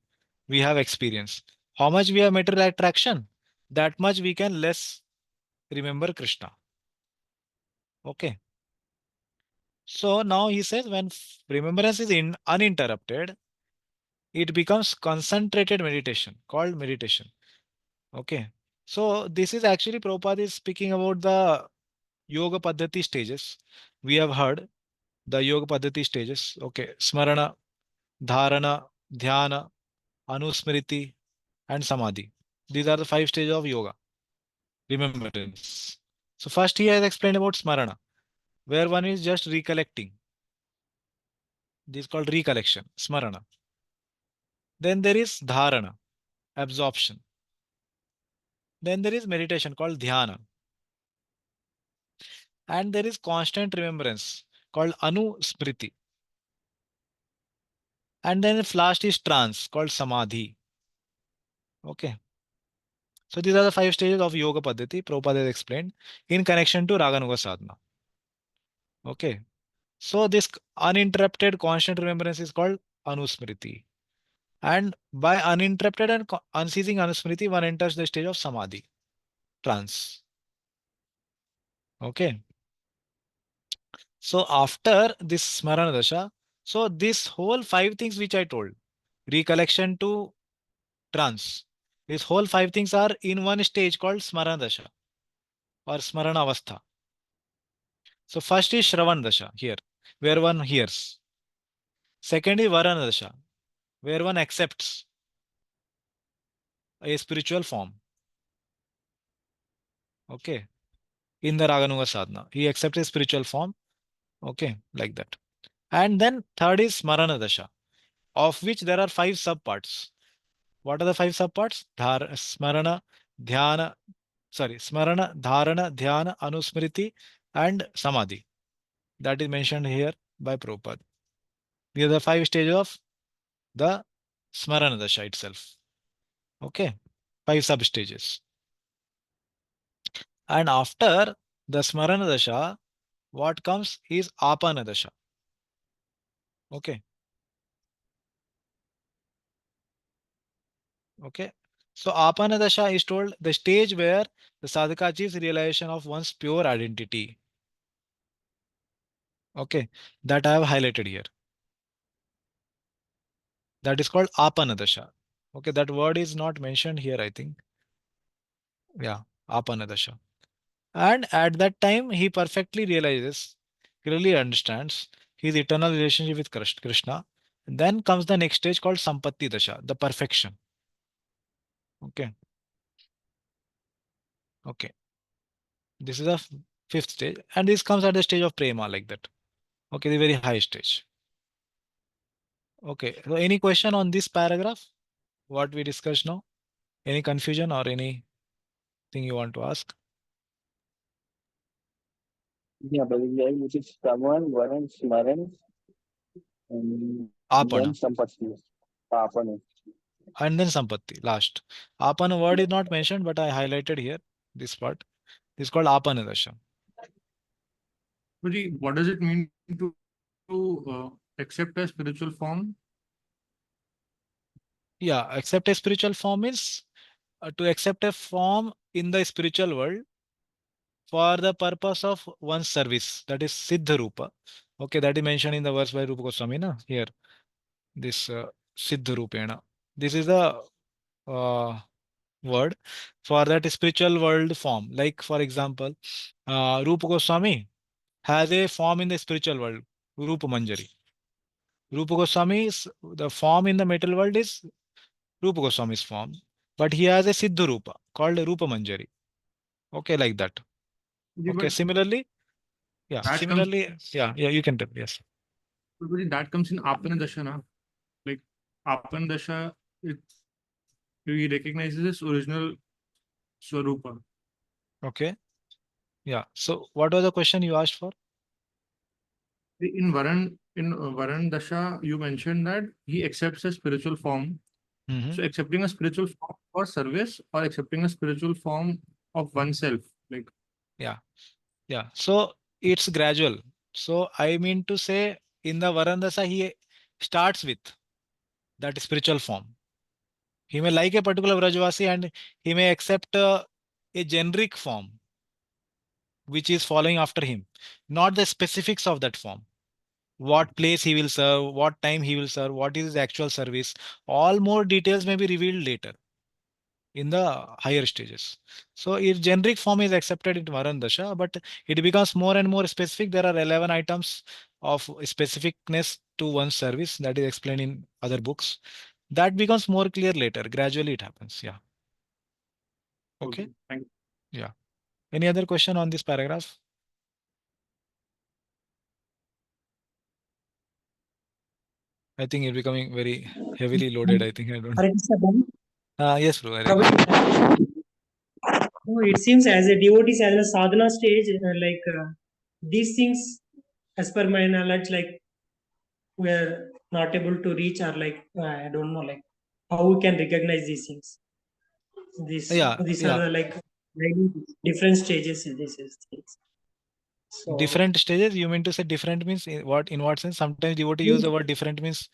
We have experience. How much we have material attraction, that much we can less remember Krishna. Okay. So now he says when remembrance is uninterrupted, it becomes concentrated meditation called meditation. Okay. So this is actually Prabhupada is speaking about the Yoga Paddhati stages. We have heard the Yoga Paddhati stages. Okay. Smarana, Dharana, Dhyana, Anusmriti, and Samadhi. These are the 5 stages of yoga. Remembrance. So first he has explained about Smarana, where one is just recollecting. This is called recollection, Smarana. Then there is Dharana, absorption. Then there is meditation called Dhyana. And there is constant remembrance called Anusmriti. And then the last is trance called Samadhi. Okay. So these are the 5 stages of Yoga Paddhati Prabhupada has explained in connection to Raganuga Sadhana. Okay. So this uninterrupted constant remembrance is called Anusmriti. And by uninterrupted and unceasing Anusmriti, one enters the stage of Samadhi, trance. Okay. So after this Smarana Dasha, so this whole 5 things which I told, recollection to trance, these whole 5 things are in one stage called Smarana Dasha or Smarana Avastha. So first is Shravan Dasha here, where one hears. Second is Varana Dasha, where one accepts a spiritual form. Okay. In the Raganuga Sadhana, he accepts a spiritual form. Okay, like that. And then third is Smarana Dasha, of which there are 5 subparts. What are the 5 subparts? Smarana, Dhyana, Smarana, Dharana, Dhyana, Anusmriti, and Samadhi. That is mentioned here by Prabhupada. These are the 5 stages of the Smarana Dasha itself. Okay, 5 sub stages. And after the Smarana Dasha, what comes is Apana Dasha. Okay. Okay. So Apana Dasha is told the stage where the sadhaka achieves realization of one's pure identity. Okay. That I have highlighted here. That is called Apana Dasha. Okay. That word is not mentioned here, I think. Yeah. Apana Dasha. And at that time, he perfectly realizes, clearly understands his eternal relationship with Krishna. Then comes the next stage called Sampatti Dasha, the perfection. Okay. Okay. This is the 5th stage. And this comes at the stage of Prema, like that. Okay. The very high stage. Okay. So any question on this paragraph? What we discussed now? Any confusion or anything you want to ask? Yeah, but which is Shravan, Varan, Smaran, and then Apana. Sampatti. Apana. And then Sampatti, last. Apana word is not mentioned, but I highlighted here this part. This is called Apana Dasha. Guruji, what does it mean to accept a spiritual form? Yeah, accept a spiritual form means to accept a form in the spiritual world for the purpose of one's service. That is Siddha Rupa. Okay, that is mentioned in the verse by Rupa Goswami, na? Here. This Siddha Rupena. This is the word for that spiritual world form. Like, for example, Rupa Goswami has a form in the spiritual world, Rupa Manjari. Rupa Goswami's the form in the material world is Rupa Goswami's form, but he has a Siddha Rupa called Rupa Manjari. Okay, like that. Guruji, Okay, but similarly, that comes, you can tell, yes. Guruji, that comes in Apana Dasha, na? Like Apana Dasha, it he recognizes his original Swarupa. Okay. Yeah. So what was the question you asked for? In Varan Dasha, you mentioned that he accepts a spiritual form. Mhm. So accepting a spiritual form for service or accepting a spiritual form of oneself, like Yeah. Yeah. So it's gradual. So I mean to say, in the Varandasa, he starts with that spiritual form. He may like a particular Vrajvasi and he may accept a generic form which is following after him, not the specifics of that form. What place he will serve, what time he will serve, what is his actual service. All more details may be revealed later in the higher stages. So if generic form is accepted in Varandasha, but it becomes more and more specific, there are 11 items of specificness to one's service that is explained in other books. That becomes more clear later. Gradually it happens. Yeah. Okay. thank you. Yeah. Any other question on this paragraph? I think it's becoming very heavily loaded. I think I don't. Hare Krishna, Prabhu. Yes, bro. Hare Prabhu, Krishna. no, it seems as a devotees as a sadhana stage, these things, as per my knowledge, like we are not able to reach, or like I don't know, like how we can recognize these things. Yeah, These are yeah. the like very different stages in these things. So Different stages. You mean to say different means in what sense? Sometimes devotee use the word different means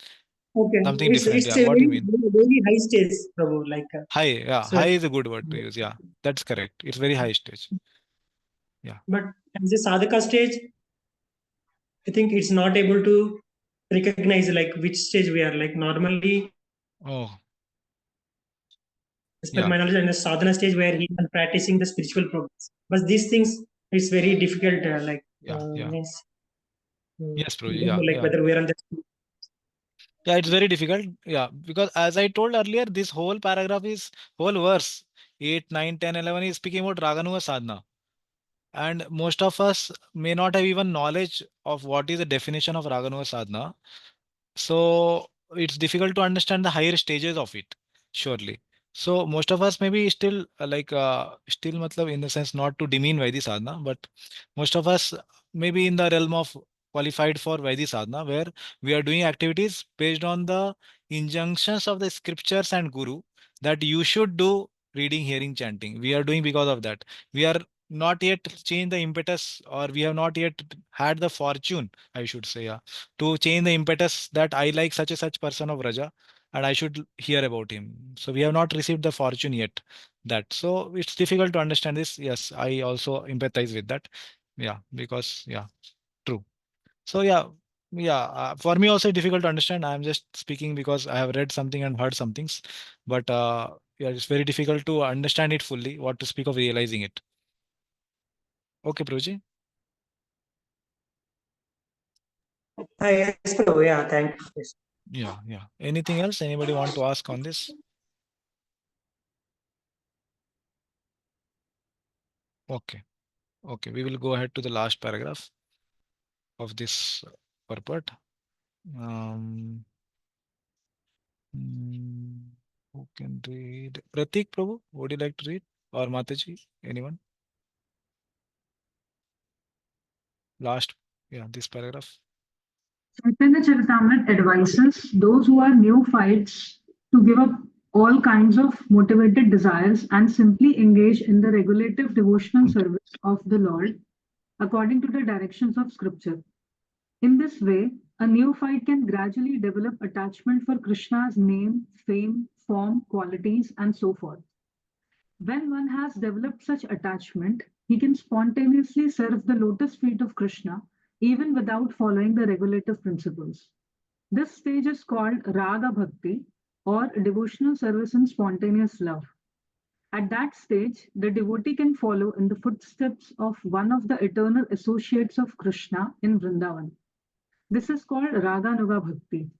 okay, something different. it's Yeah. a What do you very mean? very high stage, Prabhu. High. Yeah. So, High is a good word to use. Yeah. That's correct. It's very high stage. Yeah. but as a sadhaka stage, I think it's not able to recognize like which stage we are. Like normally, Oh, as per yeah. my knowledge, in a sadhana stage where he is practicing the spiritual progress. But these things, it's very difficult. Yeah. Yeah. Means, Yes, bro. I don't Yeah. know, like Yeah. whether we are on the Yeah. It's very difficult. Yeah. Because as I told earlier, this whole paragraph is whole verse 8, 9, 10, 11 is speaking about Raganuga sadhana. And most of us may not have even knowledge of what is the definition of Raganuga sadhana. So it's difficult to understand the higher stages of it, surely. So most of us maybe still still matlab in the sense not to demean Vaidhi sadhana, but most of us maybe in the realm of qualified for Vaidhi sadhana, where we are doing activities based on the injunctions of the scriptures and guru that you should do reading, hearing, chanting. We are doing because of that. We are not yet changed the impetus, or we have not yet had the fortune, I should say, yeah, to change the impetus that I like such a such person of Raja and I should hear about him. So we have not received the fortune yet. That so it's difficult to understand this. Yes, I also empathize with that. Yeah, because yeah, true. So for me also difficult to understand. I'm just speaking because I have read something and heard some things, but yeah, it's very difficult to understand it fully. What to speak of realizing it. Okay, Proji. yes, Prabhu. Yeah, thank you. Yes. Yeah, yeah. Anything else? Anybody want to ask on this? Okay. Okay, we will go ahead to the last paragraph of this purport. Um, who can read? Pratik Prabhu, would you like to read? Or Mataji? Anyone? Last, yeah, this paragraph. Chaitanya Charitamrita advises those who are neophytes to give up all kinds of motivated desires and simply engage in the regulative devotional service of the Lord according to the directions of Scripture. In this way, a neophyte can gradually develop attachment for Krishna's name, fame, form, qualities, and so forth. When one has developed such attachment, he can spontaneously serve the lotus feet of Krishna even without following the regulative principles. This stage is called Raga Bhakti, or devotional service in spontaneous love. At that stage, the devotee can follow in the footsteps of one of the eternal associates of Krishna in Vrindavan. This is called Raganuga Bhakti.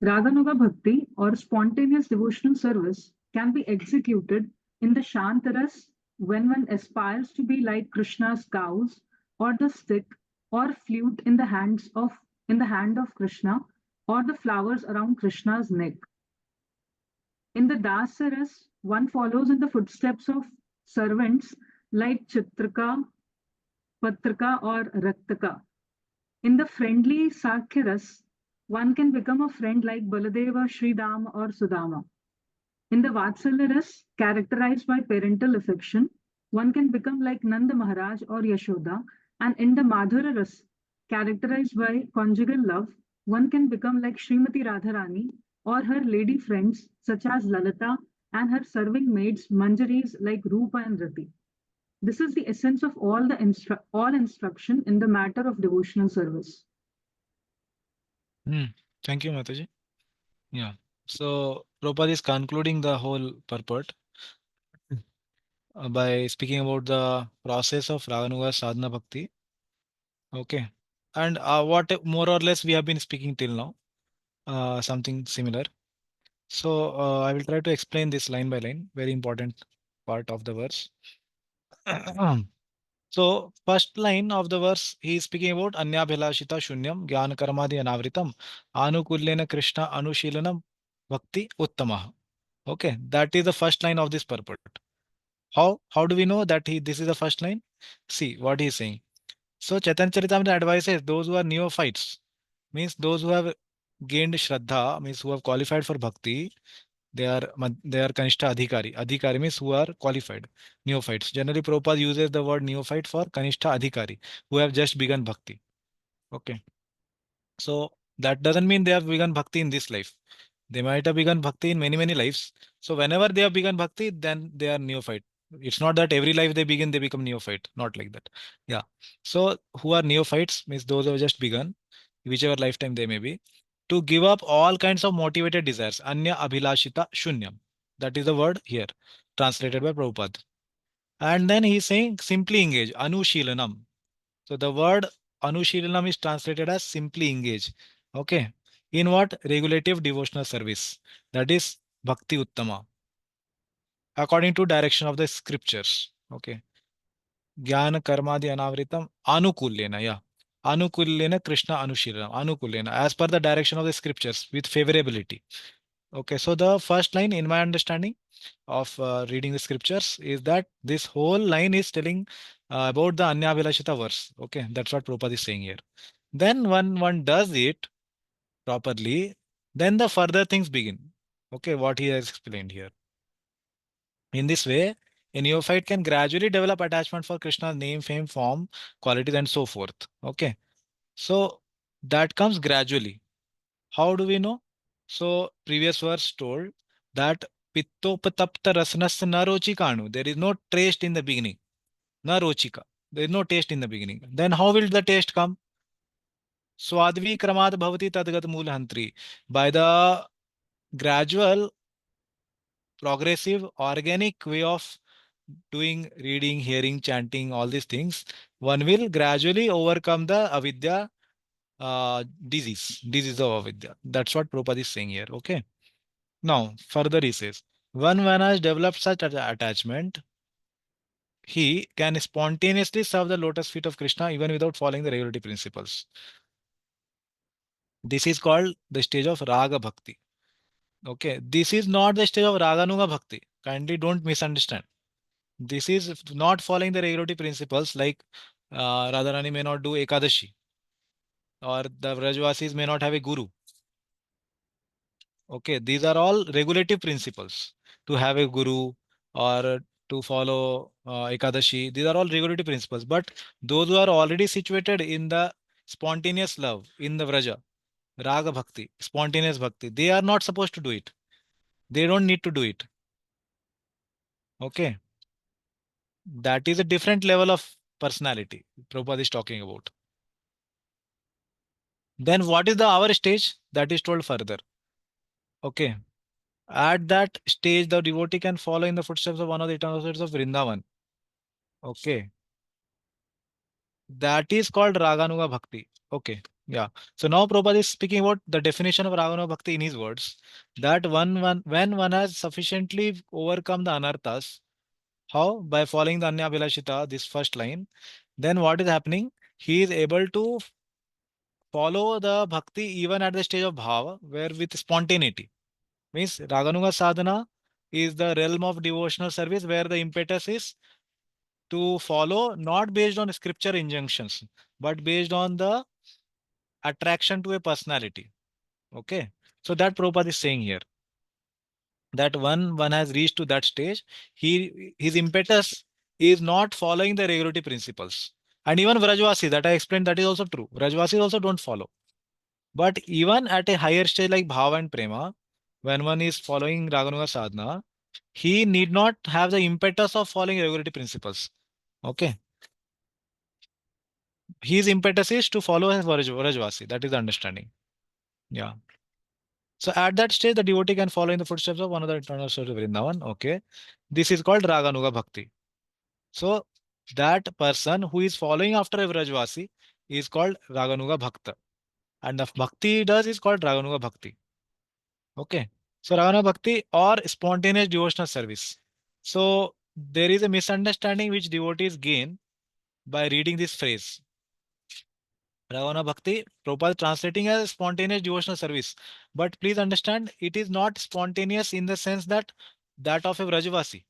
Raganuga Bhakti, or spontaneous devotional service, can be executed in the Shantaras when one aspires to be like Krishna's cows, or the stick or flute in the hand of Krishna, or the flowers around Krishna's neck. In the Dasaras, one follows in the footsteps of servants like Chitrika, Patrika, or Raktaka. In the friendly Sakhya Ras, one can become a friend like Baladeva, Sridama, or Sudama. In the Vatsalya Ras, characterized by parental affection, one can become like Nanda Maharaj or Yashoda. And in the Madhura Ras, characterized by conjugal love, one can become like Srimati Radharani or her lady friends such as Lalita and her serving maids Manjaris like Rupa and Rati. This is the essence of all the all instruction in the matter of devotional service. Thank you, Mataji. Yeah. So Prabhupada is concluding the whole purport by speaking about the process of Raganuga Sadhana Bhakti. Okay. And what more or less we have been speaking till now, something similar. So I will try to explain this line by line, very important part of the verse. So first line of the verse, he is speaking about Anyabhilashita Shunyam Gyan Karmadi Anavritam Anukulyena Krishna Anushilanam Bhakti Uttamaha. Okay, that is the first line of this purport. How do we know that this is the first line? See what he is saying. So Chaitanya Charitamrita advises those who are neophytes, means those who have gained Shraddha, means who have qualified for bhakti, they are Kanishta Adhikari. Adhikari means who are qualified, neophytes. Generally, Prabhupada uses the word neophyte for Kanishta Adhikari, who have just begun bhakti. Okay. So that doesn't mean they have begun bhakti in this life. They might have begun bhakti in many, many lives. So whenever they have begun bhakti, then they are neophyte. It's not that every life they begin, they become neophyte. Not like that. Yeah. So who are neophytes means those who have just begun, whichever lifetime they may be, to give up all kinds of motivated desires. Anya abhilashita shunyam. That is the word here, translated by Prabhupada. And then he's saying simply engage. Anushilanam. So the word Anushilanam is translated as simply engage. Okay. In what? Regulative devotional service. That is Bhakti Uttama. According to direction of the scriptures. Okay. Jnana Karmadi Anavritam Anukulyena. Yeah. Anukulyena Krishna Anushilanam. Anukulyena. As per the direction of the scriptures with favorability. Okay. So the first line in my understanding of reading the scriptures is that this whole line is telling about the Anyabhilashita verse. Okay. That's what Prabhupada is saying here. Then when one does it properly, then the further things begin. Okay, what he has explained here. In this way, a neophyte can gradually develop attachment for Krishna's name, fame, form, qualities, and so forth. Okay, so that comes gradually. How do we know? So previous verse told that pittopatapta rasnasya narochikanu. There is no taste in the beginning. Narochika. There is no taste in the beginning. Then how will the taste come? Swadvi kramat bhavati tadgat mulhantri. By the gradual, progressive, organic way of doing reading, hearing, chanting, all these things, one will gradually overcome the avidya disease of avidya. That's what Prabhupada is saying here. Okay. Now, further he says, when one has developed such attachment, he can spontaneously serve the lotus feet of Krishna even without following the regularity principles. This is called the stage of Raga Bhakti. Okay, this is not the stage of Raganuga Bhakti. Kindly don't misunderstand. This is not following the regularity principles like Radharani may not do Ekadashi or the Vrajvasis may not have a guru. Okay, these are all regulative principles to have a guru or to follow Ekadashi. These are all regulative principles. But those who are already situated in the spontaneous love, in the Vraja, Raga Bhakti, spontaneous Bhakti, they are not supposed to do it. They don't need to do it. Okay. That is a different level of personality Prabhupada is talking about. Then what is the our stage? That is told further. Okay. At that stage, the devotee can follow in the footsteps of one of the eternal spirits of Vrindavan. Okay. That is called Raganuga Bhakti. Okay. Yeah. So now Prabhupada is speaking about the definition of Raganuga Bhakti in his words. That when one has sufficiently overcome the anarthas, how? By following the Anya Abhilashita, this first line, then what is happening? He is able to follow the bhakti even at the stage of bhava, where with spontaneity. Means Raganuga sadhana is the realm of devotional service where the impetus is to follow not based on scripture injunctions, but based on the attraction to a personality. Okay. So that Prabhupada is saying here that one has reached to that stage, his impetus is not following the regularity principles. And even Vrajvasi, that I explained, that is also true. Vrajvasis also don't follow. But even at a higher stage like Bhava and Prema, when one is following Raganuga sadhana, he need not have the impetus of following regularity principles. Okay. His impetus is to follow his Vrajvasi. That is the understanding. Yeah. So at that stage, the devotee can follow in the footsteps of another eternal source of Vrindavan. Okay. This is called Raganuga Bhakti. So that person who is following after a Vrajvasi is called Raganuga Bhakta. And the bhakti he does is called Raganuga Bhakti. Okay. So Raganuga Bhakti or spontaneous devotional service. So there is a misunderstanding which devotees gain by reading this phrase. Ravana Bhakti, Prabhupada translating as spontaneous devotional service. But please understand, it is not spontaneous in the sense that of a Vrajavasi.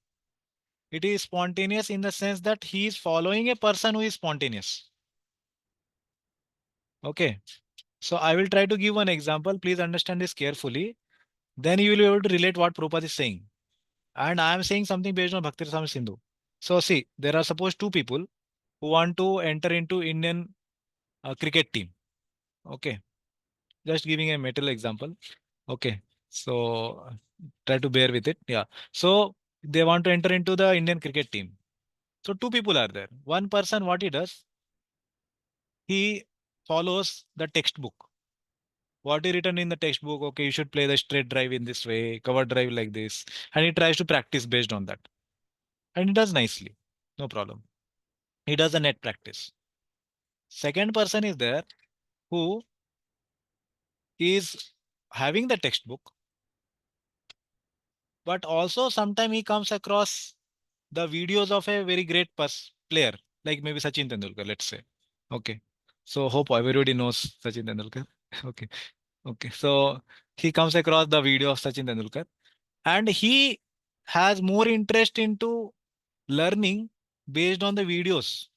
It is spontaneous in the sense that he is following a person who is spontaneous. Okay. So I will try to give one example. Please understand this carefully. Then you will be able to relate what Prabhupada is saying. And I am saying something based on Bhakti Rasamrita Sindhu. So see, there are suppose two people who want to enter into Indian cricket team. Okay. Just giving a metal example. Okay. So try to bear with it. Yeah. So they want to enter into the Indian cricket team. So two people are there. One person, what he does, he follows the textbook. What he written in the textbook, okay, you should play the straight drive in this way, cover drive like this. And he tries to practice based on that. And he does nicely. No problem. He does a net practice. Second person is there who is having the textbook, but also sometimes he comes across the videos of a very great player, like maybe Sachin Tendulkar, let's say. Okay. So hope everybody knows Sachin Tendulkar. Okay. Okay. So he comes across the video of Sachin Tendulkar and he has more interest into learning based on the videos.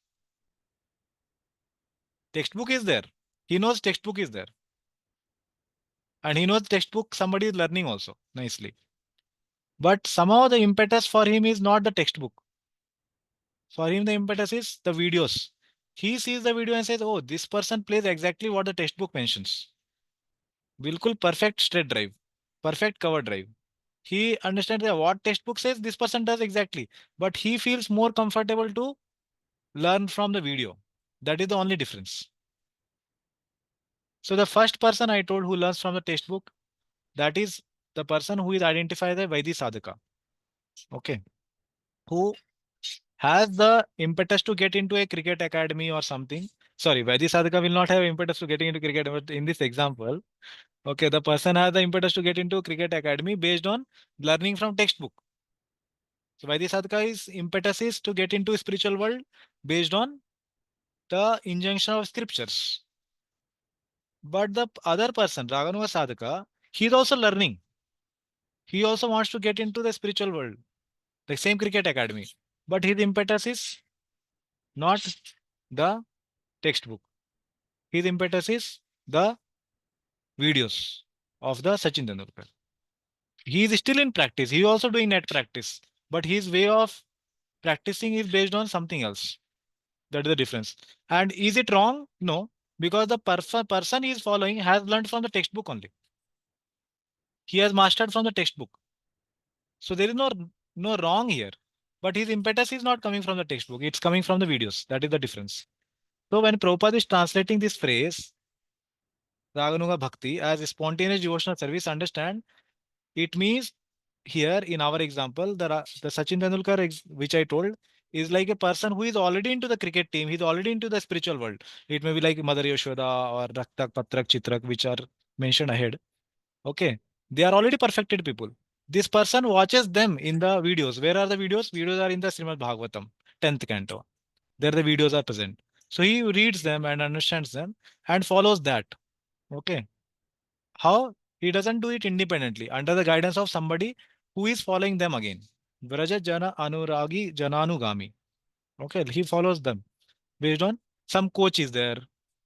Textbook is there. He knows textbook is there. And he knows textbook somebody is learning also nicely. But somehow the impetus for him is not the textbook. For him, the impetus is the videos. He sees the video and says, oh, this person plays exactly what the textbook mentions. Bilkul perfect straight drive, perfect cover drive. He understands that what textbook says, this person does exactly. But he feels more comfortable to learn from the video. That is the only difference. So the first person I told who learns from the textbook, that is the person who is identified as Vaidhi Sadhaka. Okay. Who has the impetus to get into a cricket academy or something. Sorry, Vaidhi Sadhaka will not have impetus to getting into cricket, but in this example, okay, the person has the impetus to get into cricket academy based on learning from textbook. So Vaidhi Sadhaka's impetus is to get into spiritual world based on the injunction of scriptures. But the other person, Raganuga Sadhaka, he is also learning. He also wants to get into the spiritual world, the same cricket academy. But his impetus is not the textbook. His impetus is the videos of the Sachin Tendulkar. He is still in practice. He is also doing net practice, but his way of practicing is based on something else. That is the difference. And is it wrong? No, because the person he is following has learned from the textbook only. He has mastered from the textbook. So there is no wrong here. But his impetus is not coming from the textbook. It's coming from the videos. That is the difference. So when Prabhupada is translating this phrase, Raganuga Bhakti, as a spontaneous devotional service, understand it means here in our example, the Sachin Tendulkar, which I told, is like a person who is already into the cricket team. He's already into the spiritual world. It may be like Mother Yashoda or Raktak, Patrak, Chitrak, which are mentioned ahead. Okay. They are already perfected people. This person watches them in the videos. Where are the videos? Videos are in the Srimad Bhagavatam, 10th canto. There the videos are present. So he reads them and understands them and follows that. Okay. How? He doesn't do it independently under the guidance of somebody who is following them again. Vraja Jana Anuragi Jananugami. Okay, he follows them based on some coach is there.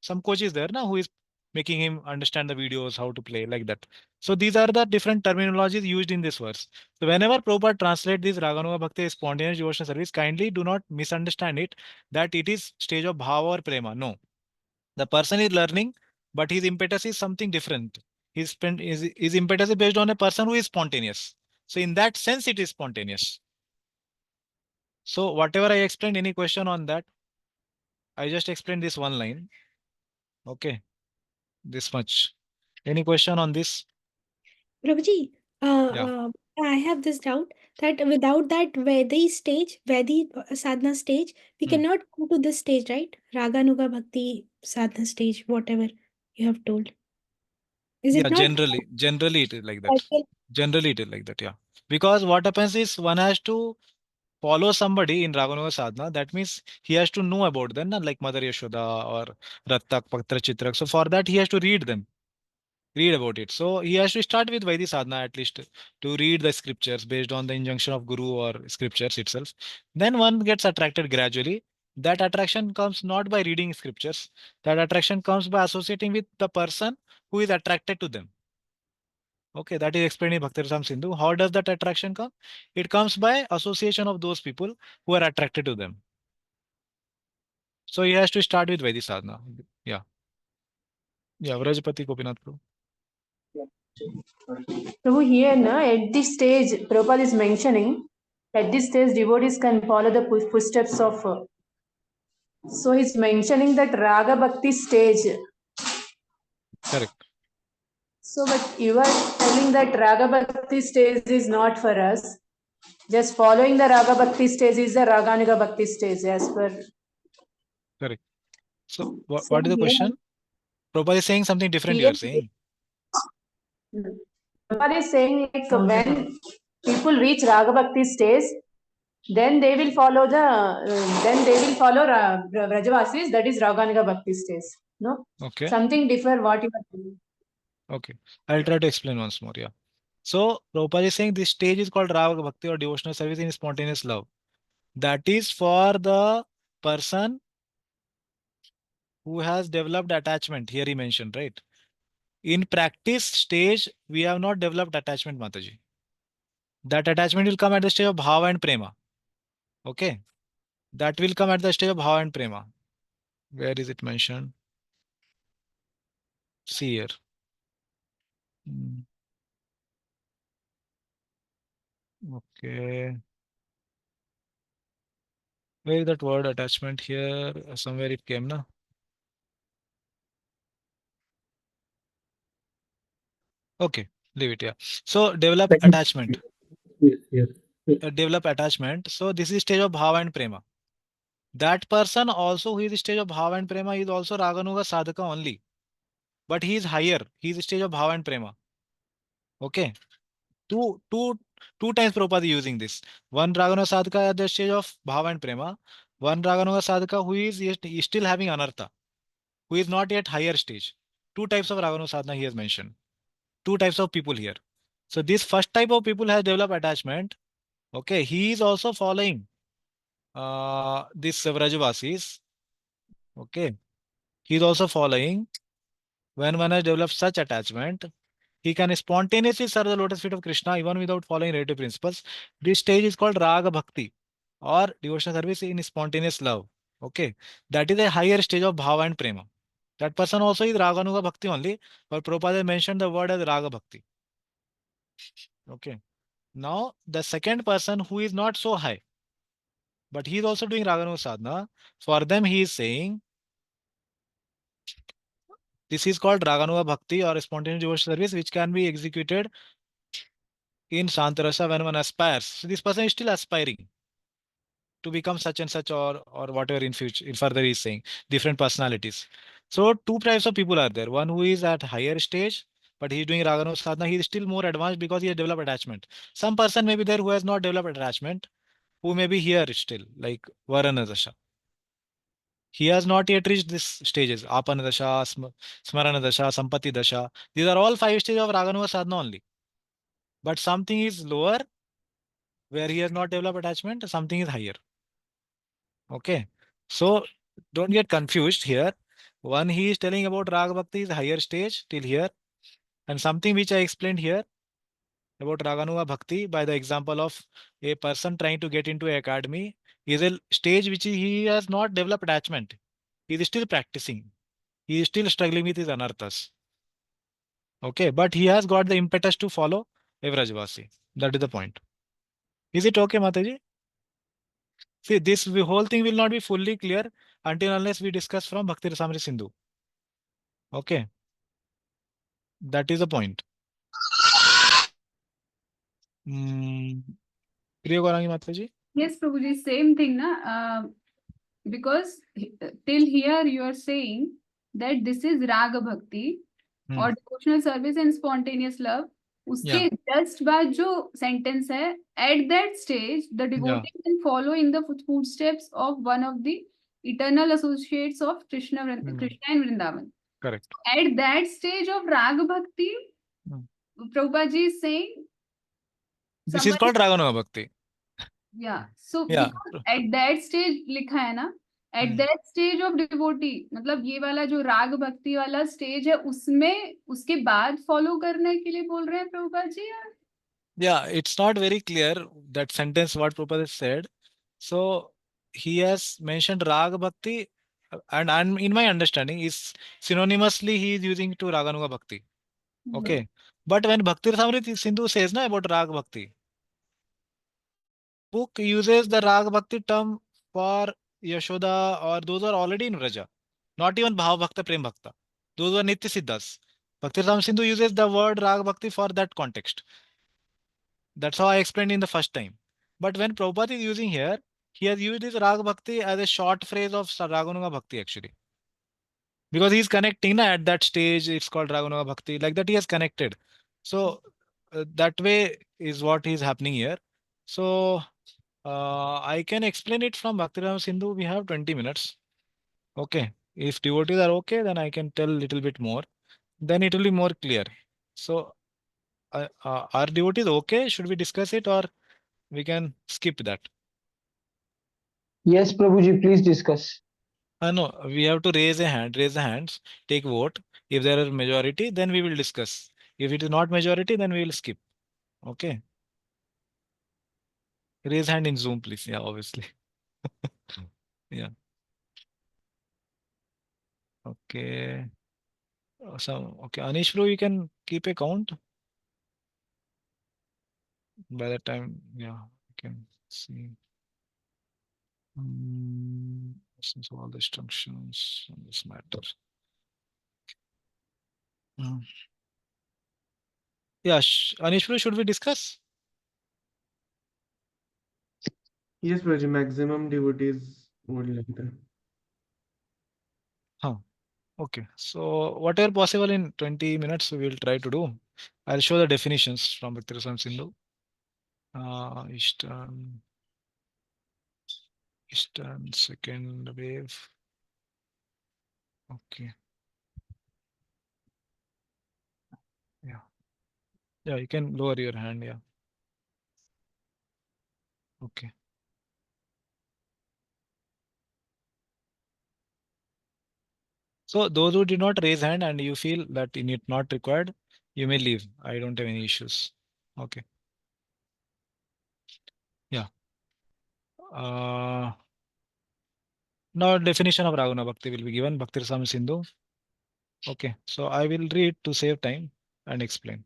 Some coach is there now who is making him understand the videos, how to play like that. So these are the different terminologies used in this verse. So whenever Prabhupada translate this Raganuga Bhakti as spontaneous devotional service, kindly do not misunderstand it that it is stage of bhava or prema. No, the person is learning, but his impetus is something different. His impetus is based on a person who is spontaneous. So in that sense, it is spontaneous. So whatever I explained, any question on that? I just explained this one line. Okay, this much. Any question on this? Prabhuji, Yeah. I have this doubt that without that Vedi stage, Vedi sadhana stage, we Hmm. cannot go to this stage, right? Raganuga Bhakti sadhana stage, whatever you have told. Is Yeah, it not? generally it is like that. Cycle? Generally it is like that, yeah. Because what happens is one has to follow somebody in Raganuga sadhana. That means he has to know about them, na, like Mother Yashoda or Rattak, Patra, Chitrak. So for that he has to read them. Read about it. So he has to start with Vaidhi sadhana at least to read the scriptures based on the injunction of Guru or scriptures itself. Then one gets attracted gradually. That attraction comes not by reading scriptures. That attraction comes by associating with the person who is attracted to them. Okay, that is explained in Bhakti Sindhu. How does that attraction come? It comes by association of those people who are attracted to them. So he has to start with Vaidhi sadhana. Yeah. Yeah, Vrajapati Gopinath Prabhu. Prabhu, here na, at this stage, Prabhupada is mentioning, at this stage, devotees can follow the footsteps of. So he's mentioning that Raga Bhakti stage. Correct. So, but you are telling that Raga Bhakti stage is not for us. Just following the Raga Bhakti stage is the Raganuga Bhakti stage as per. Correct. So So what is the here, question? Prabhupada is saying something different, you here are saying. Prabhupada is saying like when people reach Raga Bhakti stage, then they will follow Vrajavasis, that is Raganuga Bhakti stage. No? Okay. Something differ what you are doing. Okay. I'll try to explain once more. Yeah. So Prabhupada is saying this stage is called Raga Bhakti or devotional service in spontaneous love. That is for the person who has developed attachment. Here he mentioned, right? In practice stage, we have not developed attachment, Mataji. That attachment will come at the stage of bhava and prema. Okay. That will come at the stage of bhava and prema. Where is it mentioned? See here. Okay. Where is that word attachment here? Somewhere it came, na? Okay, leave it. Yeah. So develop attachment. Yes, yes. Develop attachment. So this is stage of bhava and prema. That person also who is stage of bhava and prema is also raganuga sadhaka only. But he is higher. He is stage of bhava and prema. Okay. Two, two, two times Prabhupada is using this. One raganuga sadhaka at the stage of bhava and prema. One raganuga sadhaka who is still having anartha, who is not yet higher stage. Two types of raganuga sadhana he has mentioned. Two types of people here. So this first type of people has developed attachment. Okay, he is also following this Vrajavasis. Okay, he is also following. When one has developed such attachment, he can spontaneously serve the lotus feet of Krishna even without following relative principles. This stage is called Raga Bhakti or devotional service in spontaneous love. Okay, that is a higher stage of Bhava and Prema. That person also is Raganuga Bhakti only, but Prabhupada mentioned the word as Raga Bhakti. Okay. Now, the second person who is not so high, but he is also doing Raganuga sadhana. For them, he is saying this is called Raganuga Bhakti or spontaneous devotional service, which can be executed in Shantarasa when one aspires. So this person is still aspiring to become such and such or whatever in future. In further, he is saying different personalities. So two types of people are there. One who is at higher stage, but he is doing Raganuga sadhana. He is still more advanced because he has developed attachment. Some person may be there who has not developed attachment, who may be here still, like Varana Dasha. He has not yet reached these stages. Apana Dasha, Smarana Dasha, Sampati Dasha. These are all five stages of Raganuga sadhana only. But something is lower where he has not developed attachment, something is higher. Okay. So don't get confused here. One, he is telling about Raga Bhakti is higher stage till here. And something which I explained here about Raganuga Bhakti by the example of a person trying to get into an academy is a stage which he has not developed attachment. He is still practicing. He is still struggling with his anarthas. Okay, but he has got the impetus to follow Evrajvasi. That is the point. Is it okay, Mataji? See, this whole thing will not be fully clear until unless we discuss from Bhakti Rasamrita Sindhu. Okay, that is the point. Priya Gaurangi Mataji? Yes, Prabhuji, same thing, na? Because till here you are saying that this is Raga Bhakti or devotional service and spontaneous love. उसके just बाद जो sentence है, at that stage the devotee can follow in the footsteps of one of the eternal associates of Krishna and Vrindavan. Correct. At that stage of Raga Bhakti, Prabhupada ji is saying This is called Raganuga Bhakti. Yeah. So because at that stage लिखा है ना, at that stage of devotee, मतलब ये वाला जो राग भक्ति वाला stage है उसमें उसके बाद follow करने के लिए बोल रहे हैं प्रभुपाद जी यार? Yeah, it's not very clear that sentence what Prabhupada has said. So he has mentioned Rag Bhakti and in my understanding is synonymously he is using to Raganuga Bhakti. Okay. But when Bhakti Rasamrita Sindhu says na about Rag Bhakti, book uses the Rag Bhakti term for Yashoda or those are already in Vraja. Not even Bhav Bhakta, Prem Bhakta. Those are Nitya Siddhas. Bhakti Rasamrita Sindhu uses the word Rag Bhakti for that context. That's how I explained in the first time. But when Prabhupada is using here, he has used this Rag Bhakti as a short phrase of Raganuga Bhakti actually. Because he's connecting na, at that stage, it's called Raganuga Bhakti. Like that he has connected. So that way is what is happening here. So I can explain it from Bhakti Sindhu. We have 20 minutes. Okay. If devotees are okay, then I can tell a little bit more. Then it will be more clear. So are devotees okay? Should we discuss it or we can skip that? Yes, Prabhuji, please discuss. No, we have to raise a hand, raise the hands, take vote. If there are majority, then we will discuss. If it is not majority, then we will skip. Okay. Raise hand in Zoom, please. Yeah, obviously. Yeah. Okay. So, okay, Anish bro, you can keep a count. By the time, yeah, you can see. Since all the instructions on this matter. Yeah, Anish bro, should we discuss? Yes, Prabhuji, maximum devotees would like that. Huh. Okay, so whatever possible in 20 minutes we will try to do. I'll show the definitions from Bhakti Rasamrita Sindhu. Eastern second wave. Okay. Yeah. Yeah, you can lower your hand. Yeah. Okay. So those who did not raise hand and you feel that in it not required, you may leave. I don't have any issues. Okay. Yeah. Now definition of Raguna Bhakti will be given. Bhakti Rasamrita Sindhu. Okay. So I will read to save time and explain.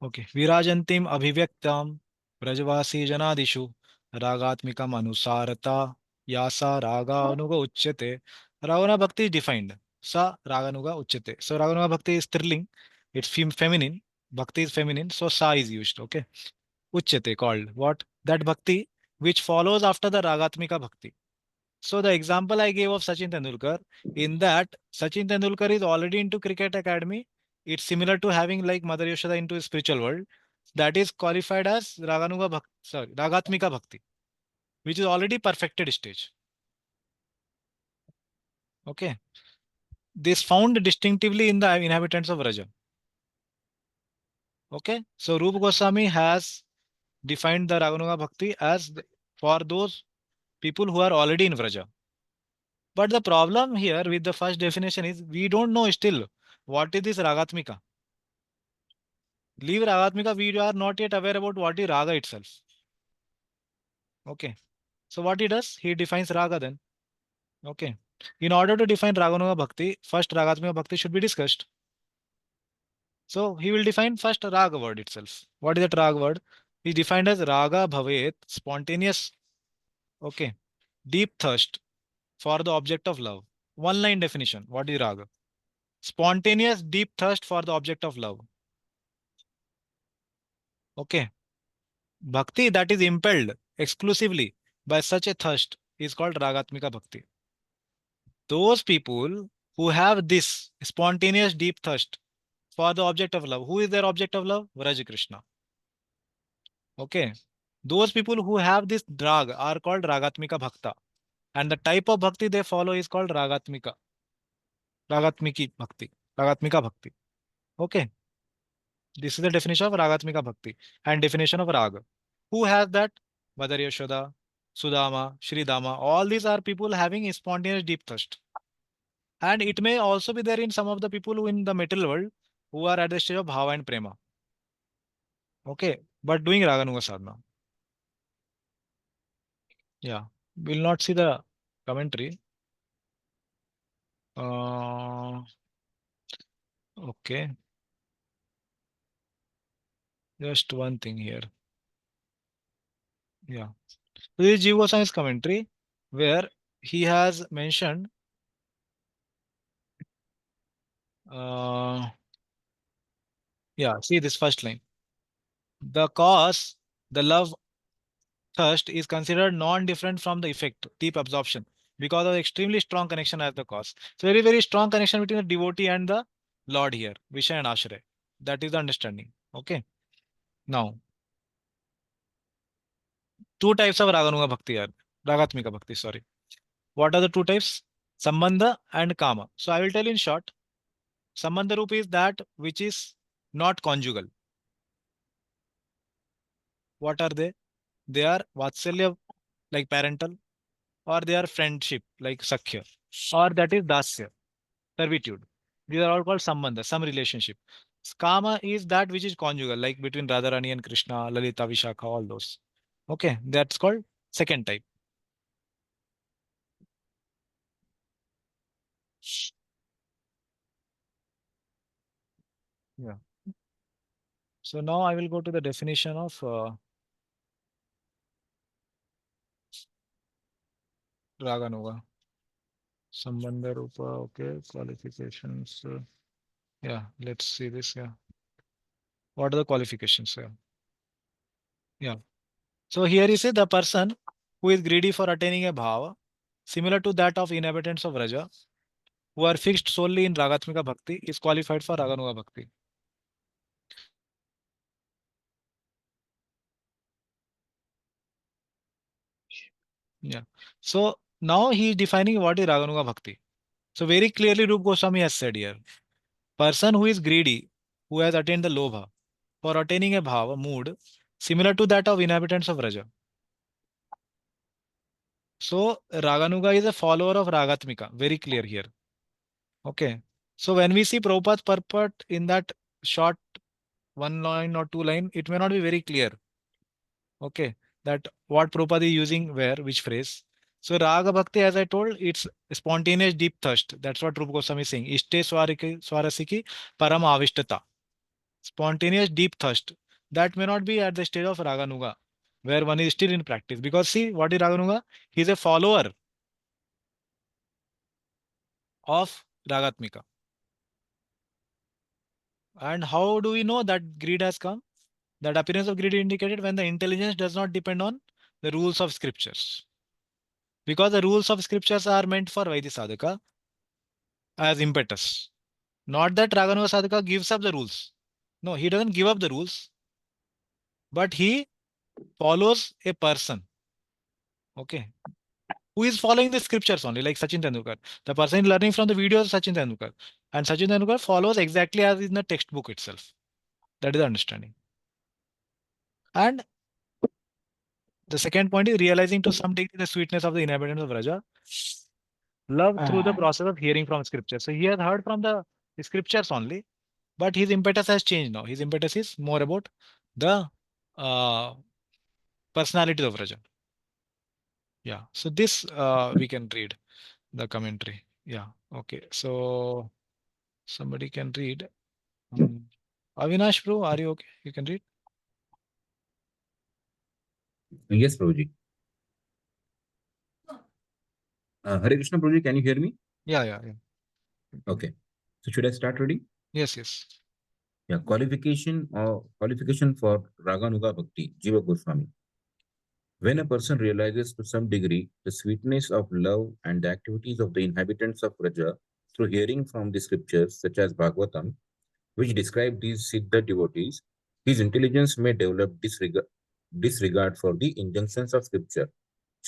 Okay. Virajantim abhivyaktam Brajvasi janadishu Ragatmikam anusarata Yasa Raga Anuga Uchyate. Raguna Bhakti is defined. Sa Raganuga Uchyate. So Raganuga Bhakti is Tirling. It's feminine. Bhakti is feminine. So Sa is used. Okay. Uchyate called. What? That Bhakti which follows after the Ragatmika Bhakti. So the example I gave of Sachin Tendulkar, in that Sachin Tendulkar is already into cricket academy. It's similar to having like Mother Yashoda into a spiritual world. That is qualified as Raganuga Bhakti, sorry, Ragatmika Bhakti, which is already perfected stage. Okay. This found distinctively in the inhabitants of Raja. Okay. So Rupa Goswami has defined the Raganuga Bhakti as for those people who are already in Vraja. But the problem here with the first definition is we don't know still what is this Ragatmika. Leave Ragatmika, we are not yet aware about what is Raga itself. Okay. So what he does, he defines Raga then. Okay. In order to define Raganuga Bhakti, first Ragatmika Bhakti should be discussed. So he will define first Raga word itself. What is that Raga word? He defined as Raga Bhavet, spontaneous, okay, deep thirst for the object of love. One line definition. What is Raga? Spontaneous deep thirst for the object of love. Okay. Bhakti that is impelled exclusively by such a thirst is called Ragatmika Bhakti. Those people who have this spontaneous deep thirst for the object of love. Who is their object of love? Vraj Krishna. Okay. Those people who have this drag are called Ragatmika Bhakta. And the type of bhakti they follow is called Ragatmika. Ragatmiki Bhakti. Ragatmika Bhakti. Okay. This is the definition of Ragatmika Bhakti and definition of Raga. Who has that? Madhur Yashoda, Sudama, Shridama. All these are people having a spontaneous deep thirst. And it may also be there in some of the people who in the material world who are at the stage of Bhava and Prema. Okay. But doing Raganuga Sadhana. Yeah. We'll not see the commentary. Okay. Just one thing here. Yeah. So this is Jiva Goswami's commentary where he has mentioned yeah, see this first line. The cause, the love thirst is considered non-different from the effect, deep absorption, because of extremely strong connection as the cause. So very, very strong connection between the devotee and the Lord here, Vishay and Ashray. That is the understanding. Okay. Now, two types of Raganuga Bhakti are Ragatmika Bhakti, sorry. What are the two types? Sambandha and Kama. So I will tell in short. Sambandha Rupa is that which is not conjugal. What are they? They are Vatsalya, like parental, or they are friendship, like Sakhya, or that is Dasya, servitude. These are all called Sambandha, some relationship. Kama is that which is conjugal, like between Radharani and Krishna, Lalita, Vishakha, all those. Okay, that's called second type. Yeah. So now I will go to the definition of Raganuga. Sambandha Rupa, okay, qualifications. Yeah, let's see this. Yeah. What are the qualifications? Yeah. Yeah. So here he says the person who is greedy for attaining a bhava similar to that of inhabitants of Raja who are fixed solely in Ragatmika Bhakti is qualified for Raganuga Bhakti. Yeah. So now he is defining what is Raganuga Bhakti. So very clearly Rup Goswami has said here, person who is greedy, who has attained the lobha for attaining a bhava mood similar to that of inhabitants of Raja. So Raganuga is a follower of Ragatmika. Very clear here. Okay. So when we see Prabhupada's purport in that short one line or two line, it may not be very clear. Okay. That what Prabhupada is using where, which phrase. So Raga Bhakti, as I told, it's spontaneous deep thirst. That's what Rupa Goswami is saying. Ishte swarasiki param avishtata. Spontaneous deep thirst. That may not be at the stage of Raganuga, where one is still in practice. Because see, what is Raganuga? He is a follower of Ragatmika. And how do we know that greed has come? That appearance of greed is indicated when the intelligence does not depend on the rules of scriptures. Because the rules of scriptures are meant for Vaidhi Sadhaka as impetus. Not that Raganuga Sadhaka gives up the rules. No, he doesn't give up the rules, but he follows a person. Okay. Who is following the scriptures only, like Sachin Tendulkar. The person is learning from the videos of Sachin Tendulkar. And Sachin Tendulkar follows exactly as in the textbook itself. That is the understanding. And The second point is realizing to some degree the sweetness of the inhabitants of Raja. Love through the process of hearing from scripture. So he has heard from the scriptures only, but his impetus has changed now. His impetus is more about the uh, personality of Raja. Yeah. So this we can read the commentary. Yeah. Okay. So somebody can read. Avinash, bro, are you okay? You can read. Yes, Prabhuji. Hare Krishna, Prabhuji, can you hear me? Yeah. Okay. So should I start reading? Yes. Yeah. Qualification for Raganuga Bhakti, Jiva Goswami. When a person realizes to some degree the sweetness of love and the activities of the inhabitants of Raja through hearing from the scriptures such as Bhagavatam, which describe these Siddha devotees, his intelligence may develop disregard for the injunctions of scripture,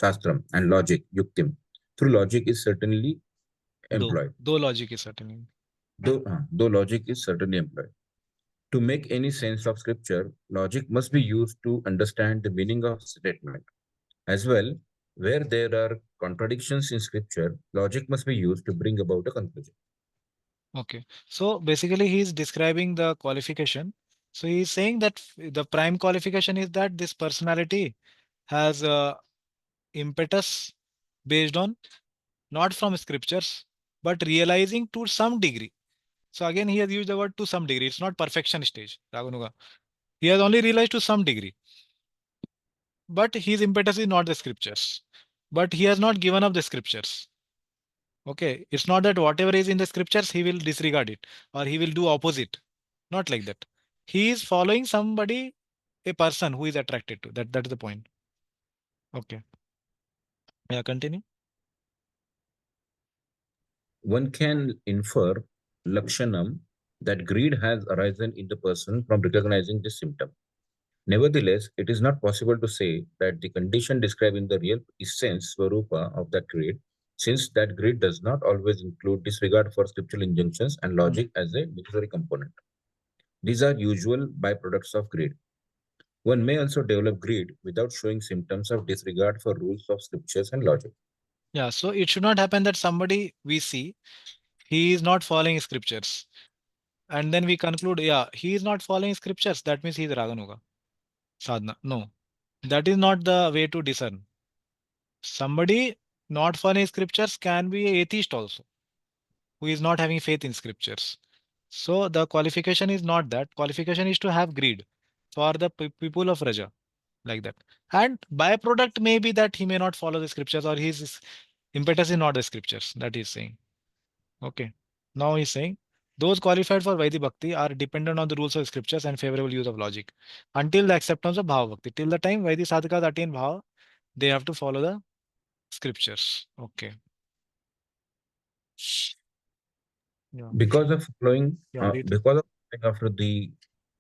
Shastram, and logic, Yuktim. Through logic is certainly employed. Though logic is certainly. Though logic is certainly employed. To make any sense of scripture, logic must be used to understand the meaning of statement. As well, where there are contradictions in scripture, logic must be used to bring about a conclusion. Okay. So basically he is describing the qualification. So he is saying that the prime qualification is that this personality has a impetus based on not from scriptures, but realizing to some degree. So again, he has used the word to some degree. It's not perfection stage, Raganuga. He has only realized to some degree. But his impetus is not the scriptures. But he has not given up the scriptures. Okay. It's not that whatever is in the scriptures, he will disregard it or he will do opposite. Not like that. He is following somebody, a person who is attracted to. That is the point. Okay. Yeah, continue. One can infer lakshanam that greed has arisen in the person from recognizing this symptom. Nevertheless, it is not possible to say that the condition describing the real essence swarupa of that greed, since that greed does not always include disregard for scriptural injunctions and logic as a necessary component. These are usual byproducts of greed. One may also develop greed without showing symptoms of disregard for rules of scriptures and logic. Yeah, so it should not happen that somebody we see, he is not following scriptures. And then we conclude, yeah, he is not following scriptures. That means he is Raganuga. Sadhana. No, that is not the way to discern. Somebody not following scriptures can be an atheist also, who is not having faith in scriptures. So the qualification is not that. Qualification is to have greed for the people of Raja, like that. And byproduct may be that he may not follow the scriptures or his impetus is not the scriptures. That is saying. Okay. Now he's saying those qualified for Vaidhi Bhakti are dependent on the rules of scriptures and favorable use of logic until the acceptance of Bhava Bhakti. Till the time Vaidhi sadhakas attain Bhava, they have to follow the scriptures. Okay. Yeah. Because of following Read. because of following after the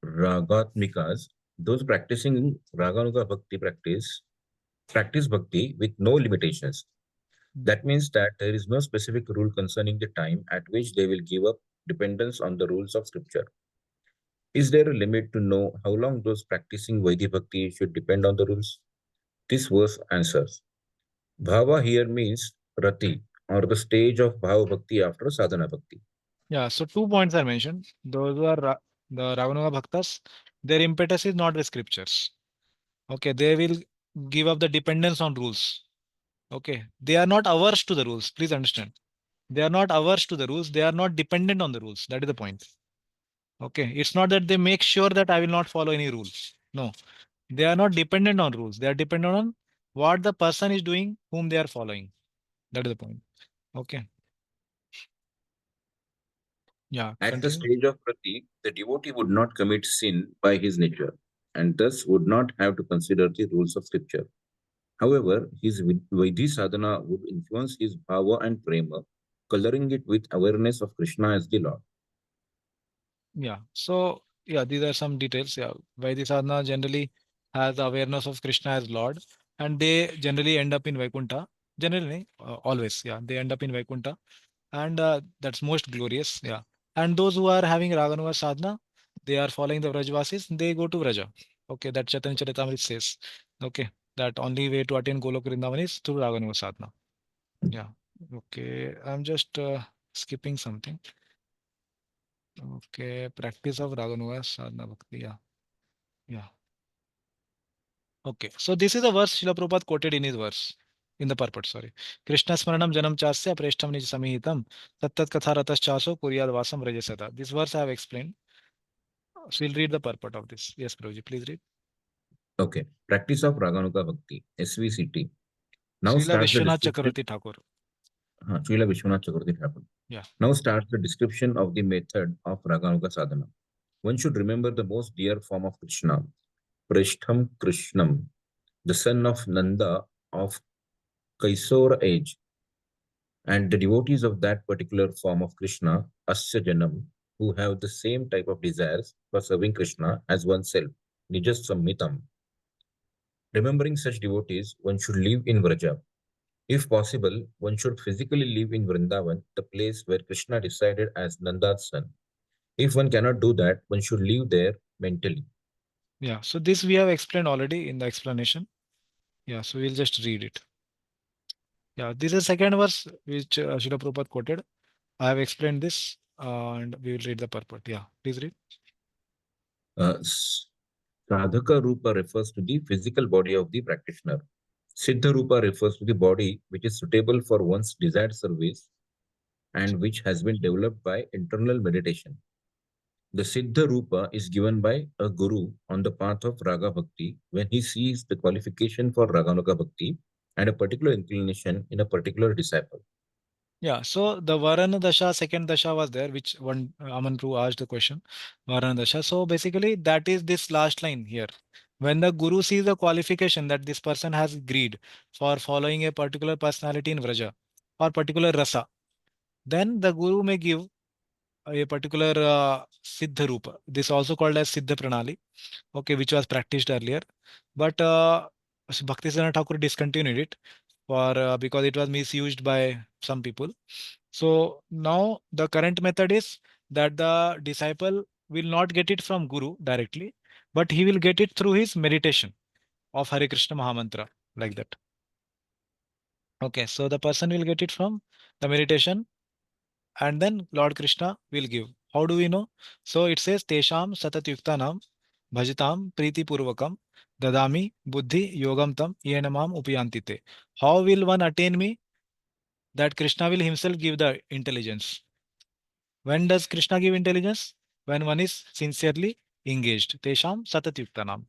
ragatmikas, those practicing raganuga bhakti practice bhakti with no limitations. That means that there is no specific rule concerning the time at which they will give up dependence on the rules of scripture. Is there a limit to know how long those practicing Vaidhi Bhakti should depend on the rules? This verse answers. Bhava here means rati, or the stage of Bhava Bhakti after Sadhana Bhakti. Yeah, so 2 points are mentioned. Those who are the Raganuga Bhaktas, their impetus is not the scriptures. Okay, they will give up the dependence on rules. Okay, they are not averse to the rules. Please understand. They are not averse to the rules. They are not dependent on the rules. That is the point. Okay, it's not that they make sure that I will not follow any rules. No, they are not dependent on rules. They are dependent on what the person is doing, whom they are following. That is the point. Okay. Yeah. At the Continue. stage of Prati, the devotee would not commit sin by his nature and thus would not have to consider the rules of scripture. However, his Vaidhi sadhana would influence his bhava and prema, coloring it with awareness of Krishna as the Lord. Yeah. So, yeah, these are some details. Yeah. Vaidhi sadhana generally has awareness of Krishna as Lord, and they generally end up in Vaikuntha. Generally, always. Yeah. They end up in Vaikuntha, and that's most glorious. Yeah. And those who are having Raganuga sadhana, they are following the Vrajvasis, they go to Vraja. Okay. That Chaitanya Charitamrita says. Okay. that only way to attain Golok Vrindavan is through Raganuga sadhana. Yeah. Okay. I'm just skipping something. Okay. Practice of Raganuga sadhana bhakti. Yeah. Yeah. Okay. So this is a verse Srila Prabhupada quoted in his verse. In the purport, sorry. Krishna Smaranam Janam Chasya Preshtam Nij Samihitam Tattat Katharatas Chaso Kuryad Vasam Rajasada. This verse I have explained. So we'll read the purport of this. Yes, Prabhuji, please read. Okay. Practice of Raganuga Bhakti, SVCT. Now Srila starts the Vishwanath description. Chakravarti Thakur. Srila Vishwanath Chakravarti Thakur. Yeah. Now starts the description of the method of Raganuga sadhana. One should remember the most dear form of Krishna, Preshtham Krishnam, the son of Nanda of Kaisora age, and the devotees of that particular form of Krishna, Asya Janam, who have the same type of desires for serving Krishna as oneself, Nijas Samhitam. Remembering such devotees, one should live in Vraja. If possible, one should physically live in Vrindavan, the place where Krishna resided as Nanda's son. If one cannot do that, one should live there mentally. Yeah. So this we have explained already in the explanation. Yeah. So we'll just read it. Yeah. This is the second verse which Srila Prabhupada quoted. I have explained this and we will read the purport. Yeah. Please read. Sadhaka Rupa refers to the physical body of the practitioner. Siddha Rupa refers to the body which is suitable for one's desired service and which has been developed by internal meditation. The Siddha Rupa is given by a guru on the path of Raga Bhakti when he sees the qualification for Raganuga Bhakti and a particular inclination in a particular disciple. Yeah, so the Varana Dasha, second Dasha was there, which one Aman Prabhu asked the question, Varana Dasha. So basically, that is this last line here. When the Guru sees the qualification that this person has greed for following a particular personality in Vraja or particular rasa, then the Guru may give a particular Siddha Rupa. This also called as Siddha Pranali, okay, which was practiced earlier. But Bhaktisiddhanta Thakur discontinued it for because it was misused by some people. So now the current method is that the disciple will not get it from Guru directly, but he will get it through his meditation of Hare Krishna Mahamantra, like that. Okay, so the person will get it from the meditation and then Lord Krishna will give. How do we know? So it says Tesham Satatyuktanam Bhajitam Priti Purvakam Dadami Buddhi Yogam Tam Yenamam Upayantite. How will one attain me? That Krishna will himself give the intelligence. When does Krishna give intelligence? When one is sincerely engaged. Tesham Satatyuktanam.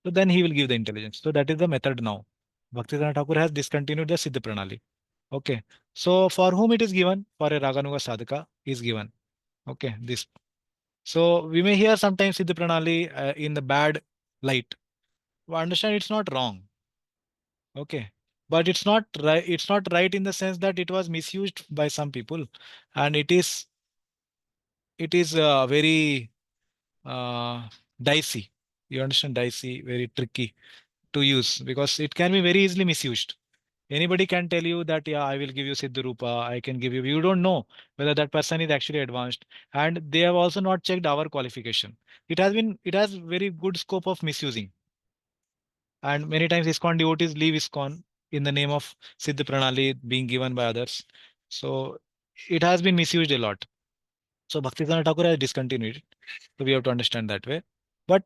So then he will give the intelligence. So that is the method now. Bhaktivedanta Thakur has discontinued the Siddha Pranali. Okay. So for whom it is given? For a Raganuga sadhaka is given. Okay. This. So we may hear sometimes Siddha Pranali in the bad light. We understand it's not wrong. Okay. But it's not right. It's not right in the sense that it was misused by some people, and it is very dicey. You understand, dicey, very tricky to use because it can be very easily misused. Anybody can tell you that, yeah, I will give you Siddha Rupa, I can give you. You don't know whether that person is actually advanced, and they have also not checked our qualification. It has very good scope of misusing, and many times ISKCON devotees leave ISKCON in the name of Siddha Pranali being given by others. So it has been misused a lot. So Bhaktivedanta Thakur has discontinued it. So we have to understand that way. But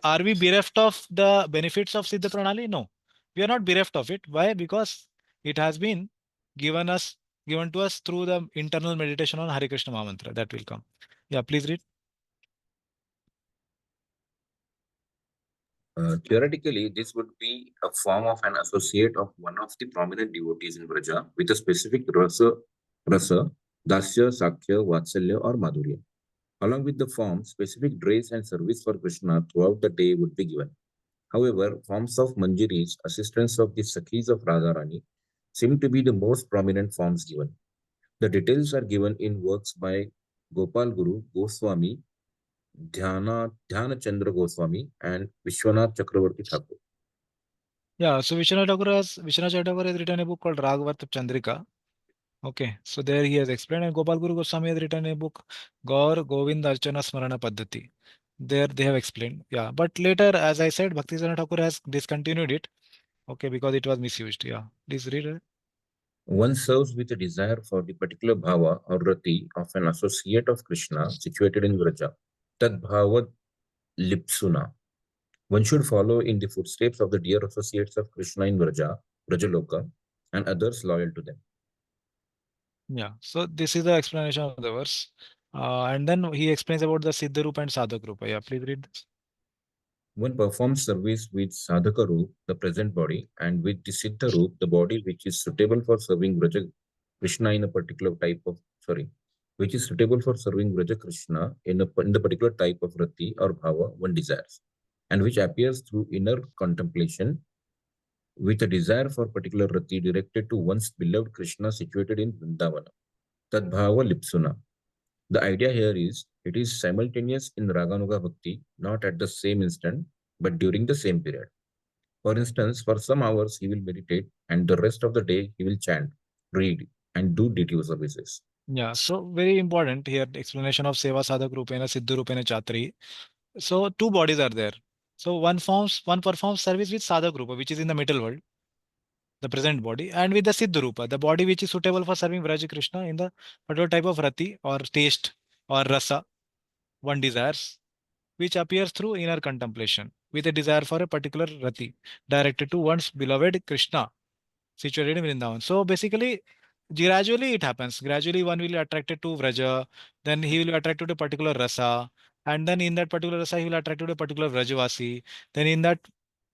are we bereft of the benefits of Siddha Pranali? No, we are not bereft of it. Why? Because it has been given to us through the internal meditation on Hare Krishna Mahamantra that will come. Yeah, please read. Theoretically, this would be a form of an associate of one of the prominent devotees in Vraja with a specific rasa, dasya, sakya, vatsalya, or madhurya. Along with the form, specific dress and service for Krishna throughout the day would be given. However, forms of manjaris, assistants of the Sakhis of Radharani, seem to be the most prominent forms given. The details are given in works by Gopal Guru Goswami, Dhyana Chandra Goswami, and Vishwanath Chakravarti Thakur. Yeah, so Vishwanath Chakravarti has written a book called Raghavat Chandrika. Okay, so there he has explained, and Gopal Guru Goswami has written a book, Gaur Govind Archana Smarana Paddhati. There they have explained. Yeah, but later, as I said, Bhaktivedanta Thakur has discontinued it Okay, because it was misused. Yeah, please read it. One serves with a desire for the particular bhava or rati of an associate of Krishna situated in Vraja. Tad bhava lipsuna. One should follow in the footsteps of the dear associates of Krishna in Vraja, Vrajaloka, and others loyal to them. Yeah, so this is the explanation of the verse. And then he explains about the Siddha Rupa and Sadhaka Rupa. Yeah, please read this. One performs service with Sadhaka Roop, the present body, and with the Siddha Roop, the body which is suitable for serving Vraja Krishna in a particular type of, which is suitable for serving Vraja Krishna in the particular type of rati or bhava one desires, and which appears through inner contemplation with a desire for particular rati directed to one's beloved Krishna situated in Vrindavana. Tadbhava Lipsuna. The idea here is it is simultaneous in Raganuga Bhakti, not at the same instant, but during the same period. For instance, for some hours he will meditate, and the rest of the day he will chant, read, and do deity services. Yeah, so very important here explanation of Seva Sadhaka Rupena, Siddha Rupena Chatri. So two bodies are there. So one performs service with Sadhaka Rupa, which is in the middle world, the present body, and with the Siddha Rupa, the body which is suitable for serving Vraja Krishna in the particular type of rati or taste or rasa one desires, which appears through inner contemplation with a desire for a particular rati directed to one's beloved Krishna situated in Vrindavan. So basically, gradually it happens. Gradually, one will be attracted to Vraja, then he will be attracted to a particular rasa, and then in that particular rasa, he will attract to a particular Vrajavasi. Then in that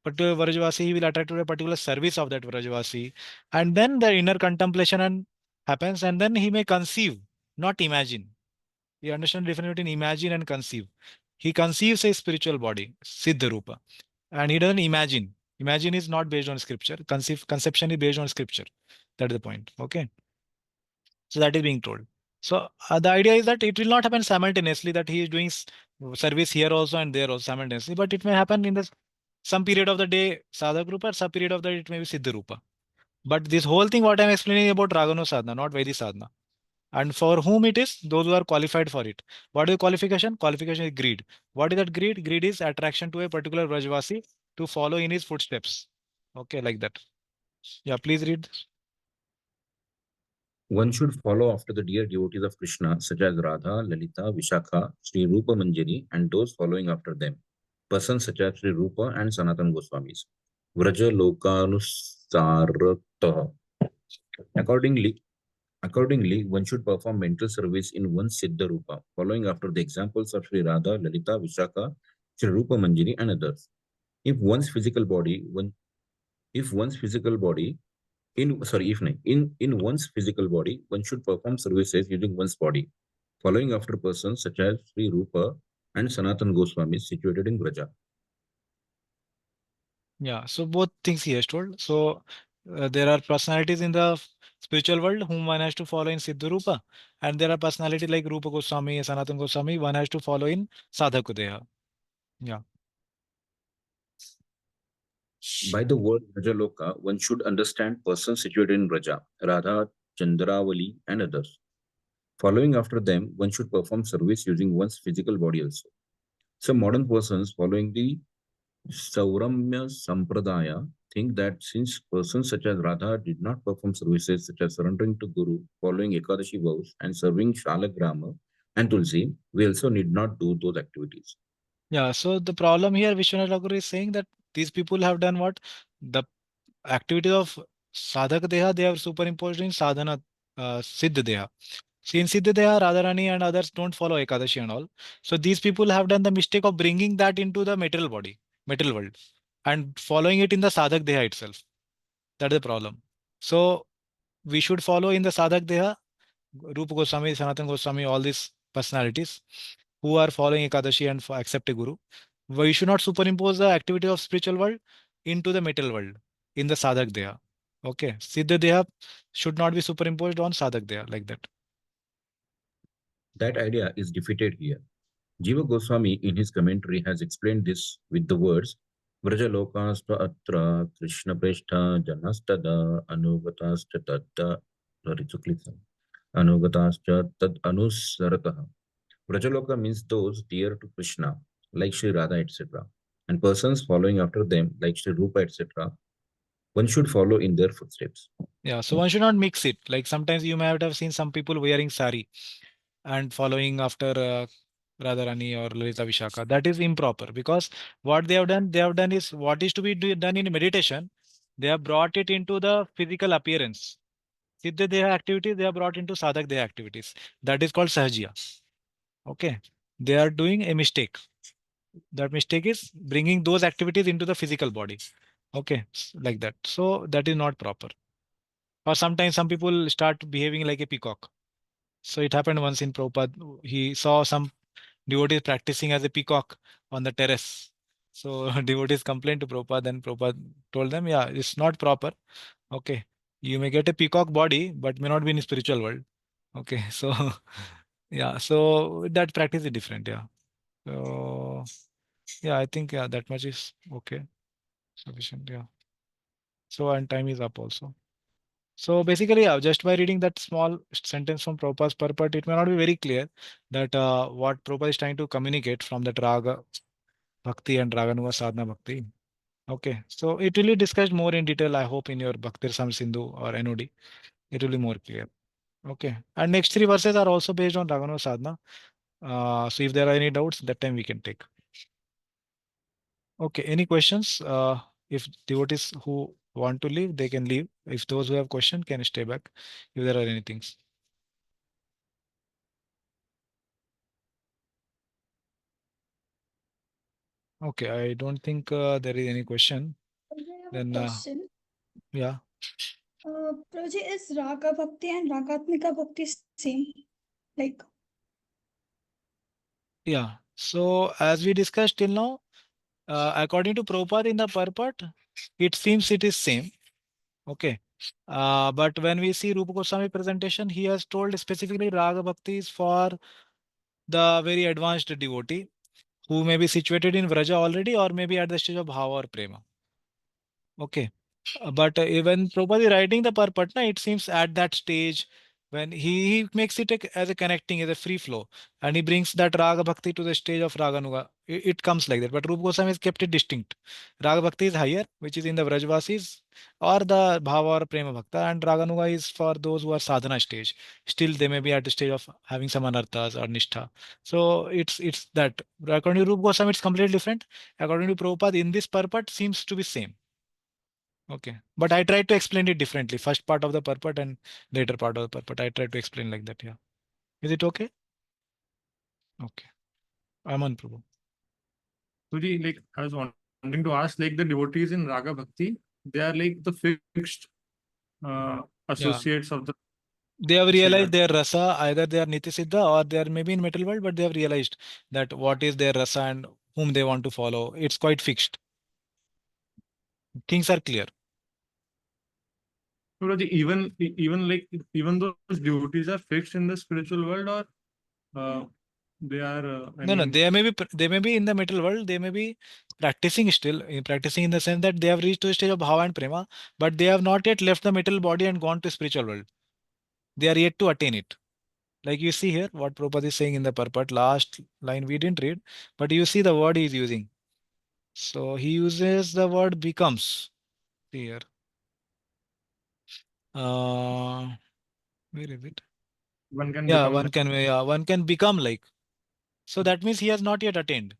particular Vrajavasi, he will attract to a particular service of that Vrajavasi, and then the inner contemplation happens, and then he may conceive, not imagine. You understand the difference between imagine and conceive. He conceives a spiritual body, Siddha Rupa, and he doesn't imagine. Imagine is not based on scripture. Conception is based on scripture. That is the point. Okay. So that is being told. So the idea is that it will not happen simultaneously, that he is doing service here also and there also simultaneously, but it may happen in the some period of the day Sadhaka Rupa, some period of the day it may be Siddha Rupa. But this whole thing what I'm explaining about Raganu Sadhana, not Vaidhi Sadhana. And for whom it is? Those who are qualified for it. What is the qualification? Qualification is greed. What is that greed? Greed is attraction to a particular Vrajavasi to follow in his footsteps. Okay, like that. Yeah, please read. One should follow after the dear devotees of Krishna, such as Radha, Lalita, Vishakha, Sri Rupa Manjari, and those following after them. Persons such as Sri Rupa and Sanatan Goswamis. Vraja Lokanusarataha. Accordingly, one should perform mental service in one's Siddha Rupa, following after the examples of Sri Radha, Lalita, Vishakha, Sri Rupa Manjari, and others. If one's physical body, if one's physical body in one's physical body, one should perform services using one's body, following after persons such as Sri Rupa and Sanatan Goswami situated in Vraja. Yeah, so both things he has told. So there are personalities in the spiritual world whom one has to follow in Siddha Rupa, and there are personalities like Rupa Goswami, Sanatan Goswami, one has to follow in Sadhaka Deha. Yeah. By the word Vrajaloka, one should understand persons situated in Vraja, Radha, Chandravali, and others. Following after them, one should perform service using one's physical body also. Some modern persons following the Sauramya Sampradaya think that since persons such as Radha did not perform services such as surrendering to Guru, following Ekadashi vows, and serving Shalagrama and Tulsi, we also need not do those activities. Yeah, so the problem here, Vishwanath Thakur is saying that these people have done what? The activity of Sadhaka Deha, they have superimposed in Sadhana Siddha Deha. See, in Siddha Deha, Radharani and others don't follow Ekadashi and all. So these people have done the mistake of bringing that into the material body, material world, and following it in the Sadhak Deha itself. That is the problem. So we should follow in the Sadhak Deha, Rupa Goswami, Sanatan Goswami, all these personalities who are following Ekadashi and accept a Guru. We should not superimpose the activity of spiritual world into the material world in the Sadhak Deha. Okay. Siddha Deha should not be superimposed on Sadhak Deha like that. That idea is defeated here. Jiva Goswami in his commentary has explained this with the words Vrajalokastva atra Krishna Preshta Janastada Anugatascha Tadda Anugatascha Tad Anusarataha. Vrajaloka means those dear to Krishna, like Sri Radha, etc., and persons following after them, like Sri Rupa, etc., one should follow in their footsteps. Yeah, so one should not mix it. Like sometimes you might have seen some people wearing sari and following after Radharani or Lalita Vishaka. That is improper because what they have done is what is to be done in meditation. They have brought it into the physical appearance. Siddha Deha activities, they have brought into Sadhak Deha activities. That is called Sahajiya. Okay. They are doing a mistake. That mistake is bringing those activities into the physical body. Okay. Like that. So that is not proper. Or sometimes some people start behaving like a peacock. So it happened once in Prabhupada. He saw some devotees practicing as a peacock on the terrace. So devotees complained to Prabhupada, then Prabhupada told them, yeah, it's not proper. Okay. You may get a peacock body, but may not be in spiritual world. Okay. So yeah, so that practice is different. Yeah. So yeah, I think yeah, that much is okay. Sufficient. Yeah. So and time is up also. So basically, yeah, just by reading that small sentence from Prabhupada's purport, it may not be very clear that what Prabhupada is trying to communicate from that Raga Bhakti and Raganuga Sadhana Bhakti. Okay, so it will be discussed more in detail, I hope, in your Bhakti Sam Sindhu or NOD. It will be more clear. Okay, and next three verses are also based on Raganuga Sadhana. So if there are any doubts, that time we can take. Okay, any questions? If devotees who want to leave, they can leave. If those who have question can stay back. If there are anything. Okay, I don't think there is any question. Then, question. Yeah. Prabhuji, is Raga Bhakti and Ragatmika Bhakti same? Like, Yeah. So as we discussed till now, according to Prabhupada in the purport, it seems it is same. Okay. But when we see Rupa Goswami presentation, he has told specifically Raga Bhakti is for the very advanced devotee who may be situated in Vraja already or maybe at the stage of Bhava or Prema. Okay. But when Prabhupada is writing the purport, it seems at that stage when he makes it as a connecting, as a free flow, and he brings that Raga Bhakti to the stage of Raganuga. It comes like that. But Rupa Goswami has kept it distinct. Raga Bhakti is higher, which is in the Vrajvasis or the Bhava or Prema Bhakta, and Raganuga is for those who are sadhana stage. Still, they may be at the stage of having some anarthas or nishtha. So it's that. According to Rupa Goswami, it's completely different. According to Prabhupada, in this purport seems to be same. Okay, but I tried to explain it differently. First part of the purport and later part of the purport. I tried to explain like that. Yeah, is it okay? Okay, Aman Prabhu. Suji, like I was wanting to ask, like the devotees in Raga Bhakti, they are like the fixed associates of the. They have realized their rasa. Either they are Nitya Siddha or they are maybe in metal world, but they have realized that what is their rasa and whom they want to follow. It's quite fixed. Things are clear. So, Raji, even those devotees are fixed in the spiritual world, or they are. No, they may be in the metal world. They may be practicing still, practicing in the sense that they have reached to a stage of bhava and prema, but they have not yet left the metal body and gone to spiritual world. They are yet to attain it. Like you see here, what Prabhupada is saying in the purport, last line we didn't read, but you see the word he is using. So he uses the word becomes here. Where is it? One can Yeah, become one can become like. So that means he has not yet attained.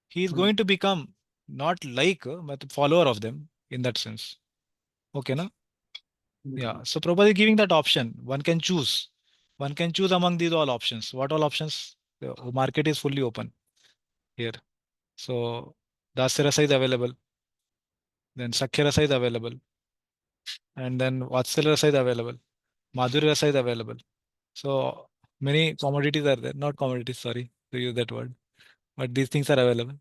He is going to become not like, but follower of them in that sense. Okay, na? Yeah. So Prabhupada is giving that option. One can choose. One can choose among these all options. What all options? The market is fully open here. So Dasya Rasa is available. Then Sakhya Rasa is available. And then Vatsalya Rasa is available. Madhurya Rasa is available. So many commodities are there. Not commodities, sorry to use that word. But these things are available.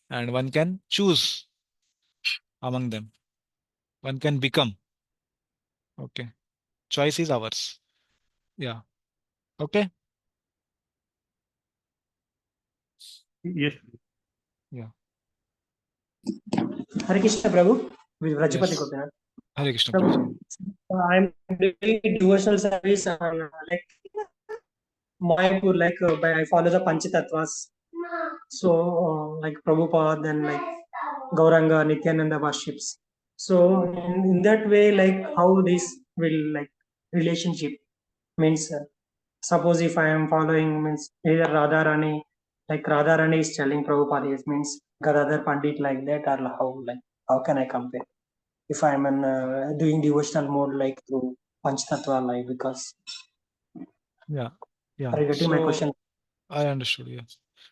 And one can choose among them. One can become. Okay. Choice is ours. Yeah. Okay. Yes. Yeah. Hare Krishna Prabhu, with Vrajapati Yes. Gopinath. Hare Krishna Prabhu, Prabhu. I'm doing devotional service on like Mayapur, like I follow the Panchatatvas. So like Prabhupada and like Gauranga, Nityananda worships. So in that way, like how this will like relationship means. Suppose if I am following means either Radharani, like Radharani is telling Prabhupada, it means Gadadhar Pandit like that, or how can I compare? If I am doing devotional mode like through Panchtattva, like because Yeah. are you getting my So question? I understood. Yeah.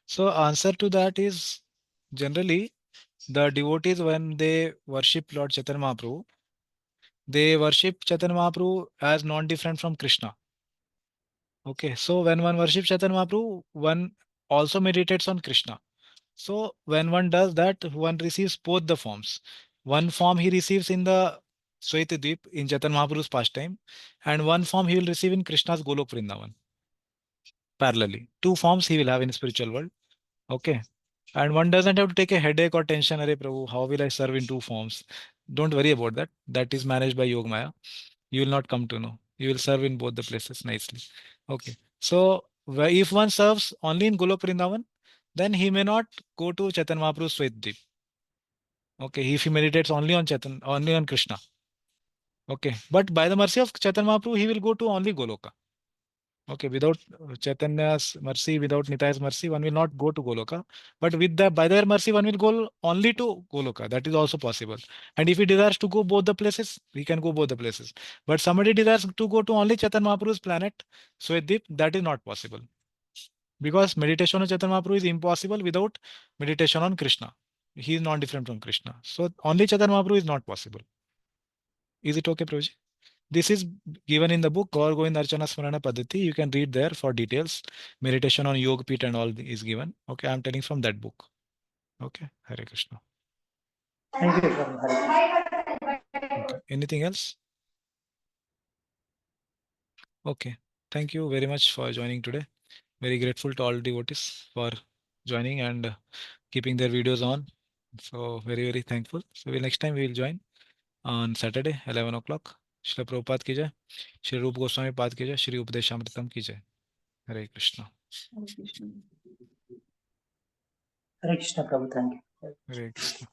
So answer to that is generally the devotees when they worship Lord Chaitanya Mahaprabhu, they worship Chaitanya Mahaprabhu as non-different from Krishna. Okay. So when one worships Chaitanya Mahaprabhu, one also meditates on Krishna. So when one does that, one receives both the forms. One form he receives in the Swaitadip in Chaitanya Mahaprabhu's pastime, and one form he will receive in Krishna's Golok Vrindavan. Parallelly, two forms he will have in spiritual world. Okay. And one doesn't have to take a headache or tension. Arey Prabhu, how will I serve in two forms? Don't worry about that. That is managed by Yog Maya. You will not come to know. You will serve in both the places nicely. Okay. So if one serves only in Golok Vrindavan, then he may not go to Chaitanya Mahaprabhu's Swaitadip. Okay. If he meditates only on only on Krishna. Okay. But by the mercy of Chaitanya Mahaprabhu, he will go to only Goloka. Okay, without Chaitanya's mercy, without Nitai's mercy, one will not go to Goloka. But by their mercy, one will go only to Goloka. That is also possible. And if he desires to go both the places, he can go both the places. But somebody desires to go to only Chaitanya Mahaprabhu's planet, Swaitdeep, that is not possible. Because meditation on Chaitanya Mahaprabhu is impossible without meditation on Krishna. He is not different from Krishna. So only Chaitanya Mahaprabhu is not possible. Is it okay, Prabhuji? This is given in the book Gaur Govind Archana Smarana Paddhati. You can read there for details. Meditation on Yoga Pit and all is given. Okay, I'm telling from that book. Okay, Hare Krishna. Thank you, Prabhu. Okay, anything else? Okay, thank you very much for joining today. Very grateful to all devotees for joining and keeping their videos on. So very thankful. So next time we will join on Saturday 11 o'clock. Shri Prabhupada ki jai. Shri Rupa Goswami Pad ki jai. Shri Upadeshamritam ki jai. Hare Krishna. Hare Krishna, Prabhu. Thank you. Hare Krishna.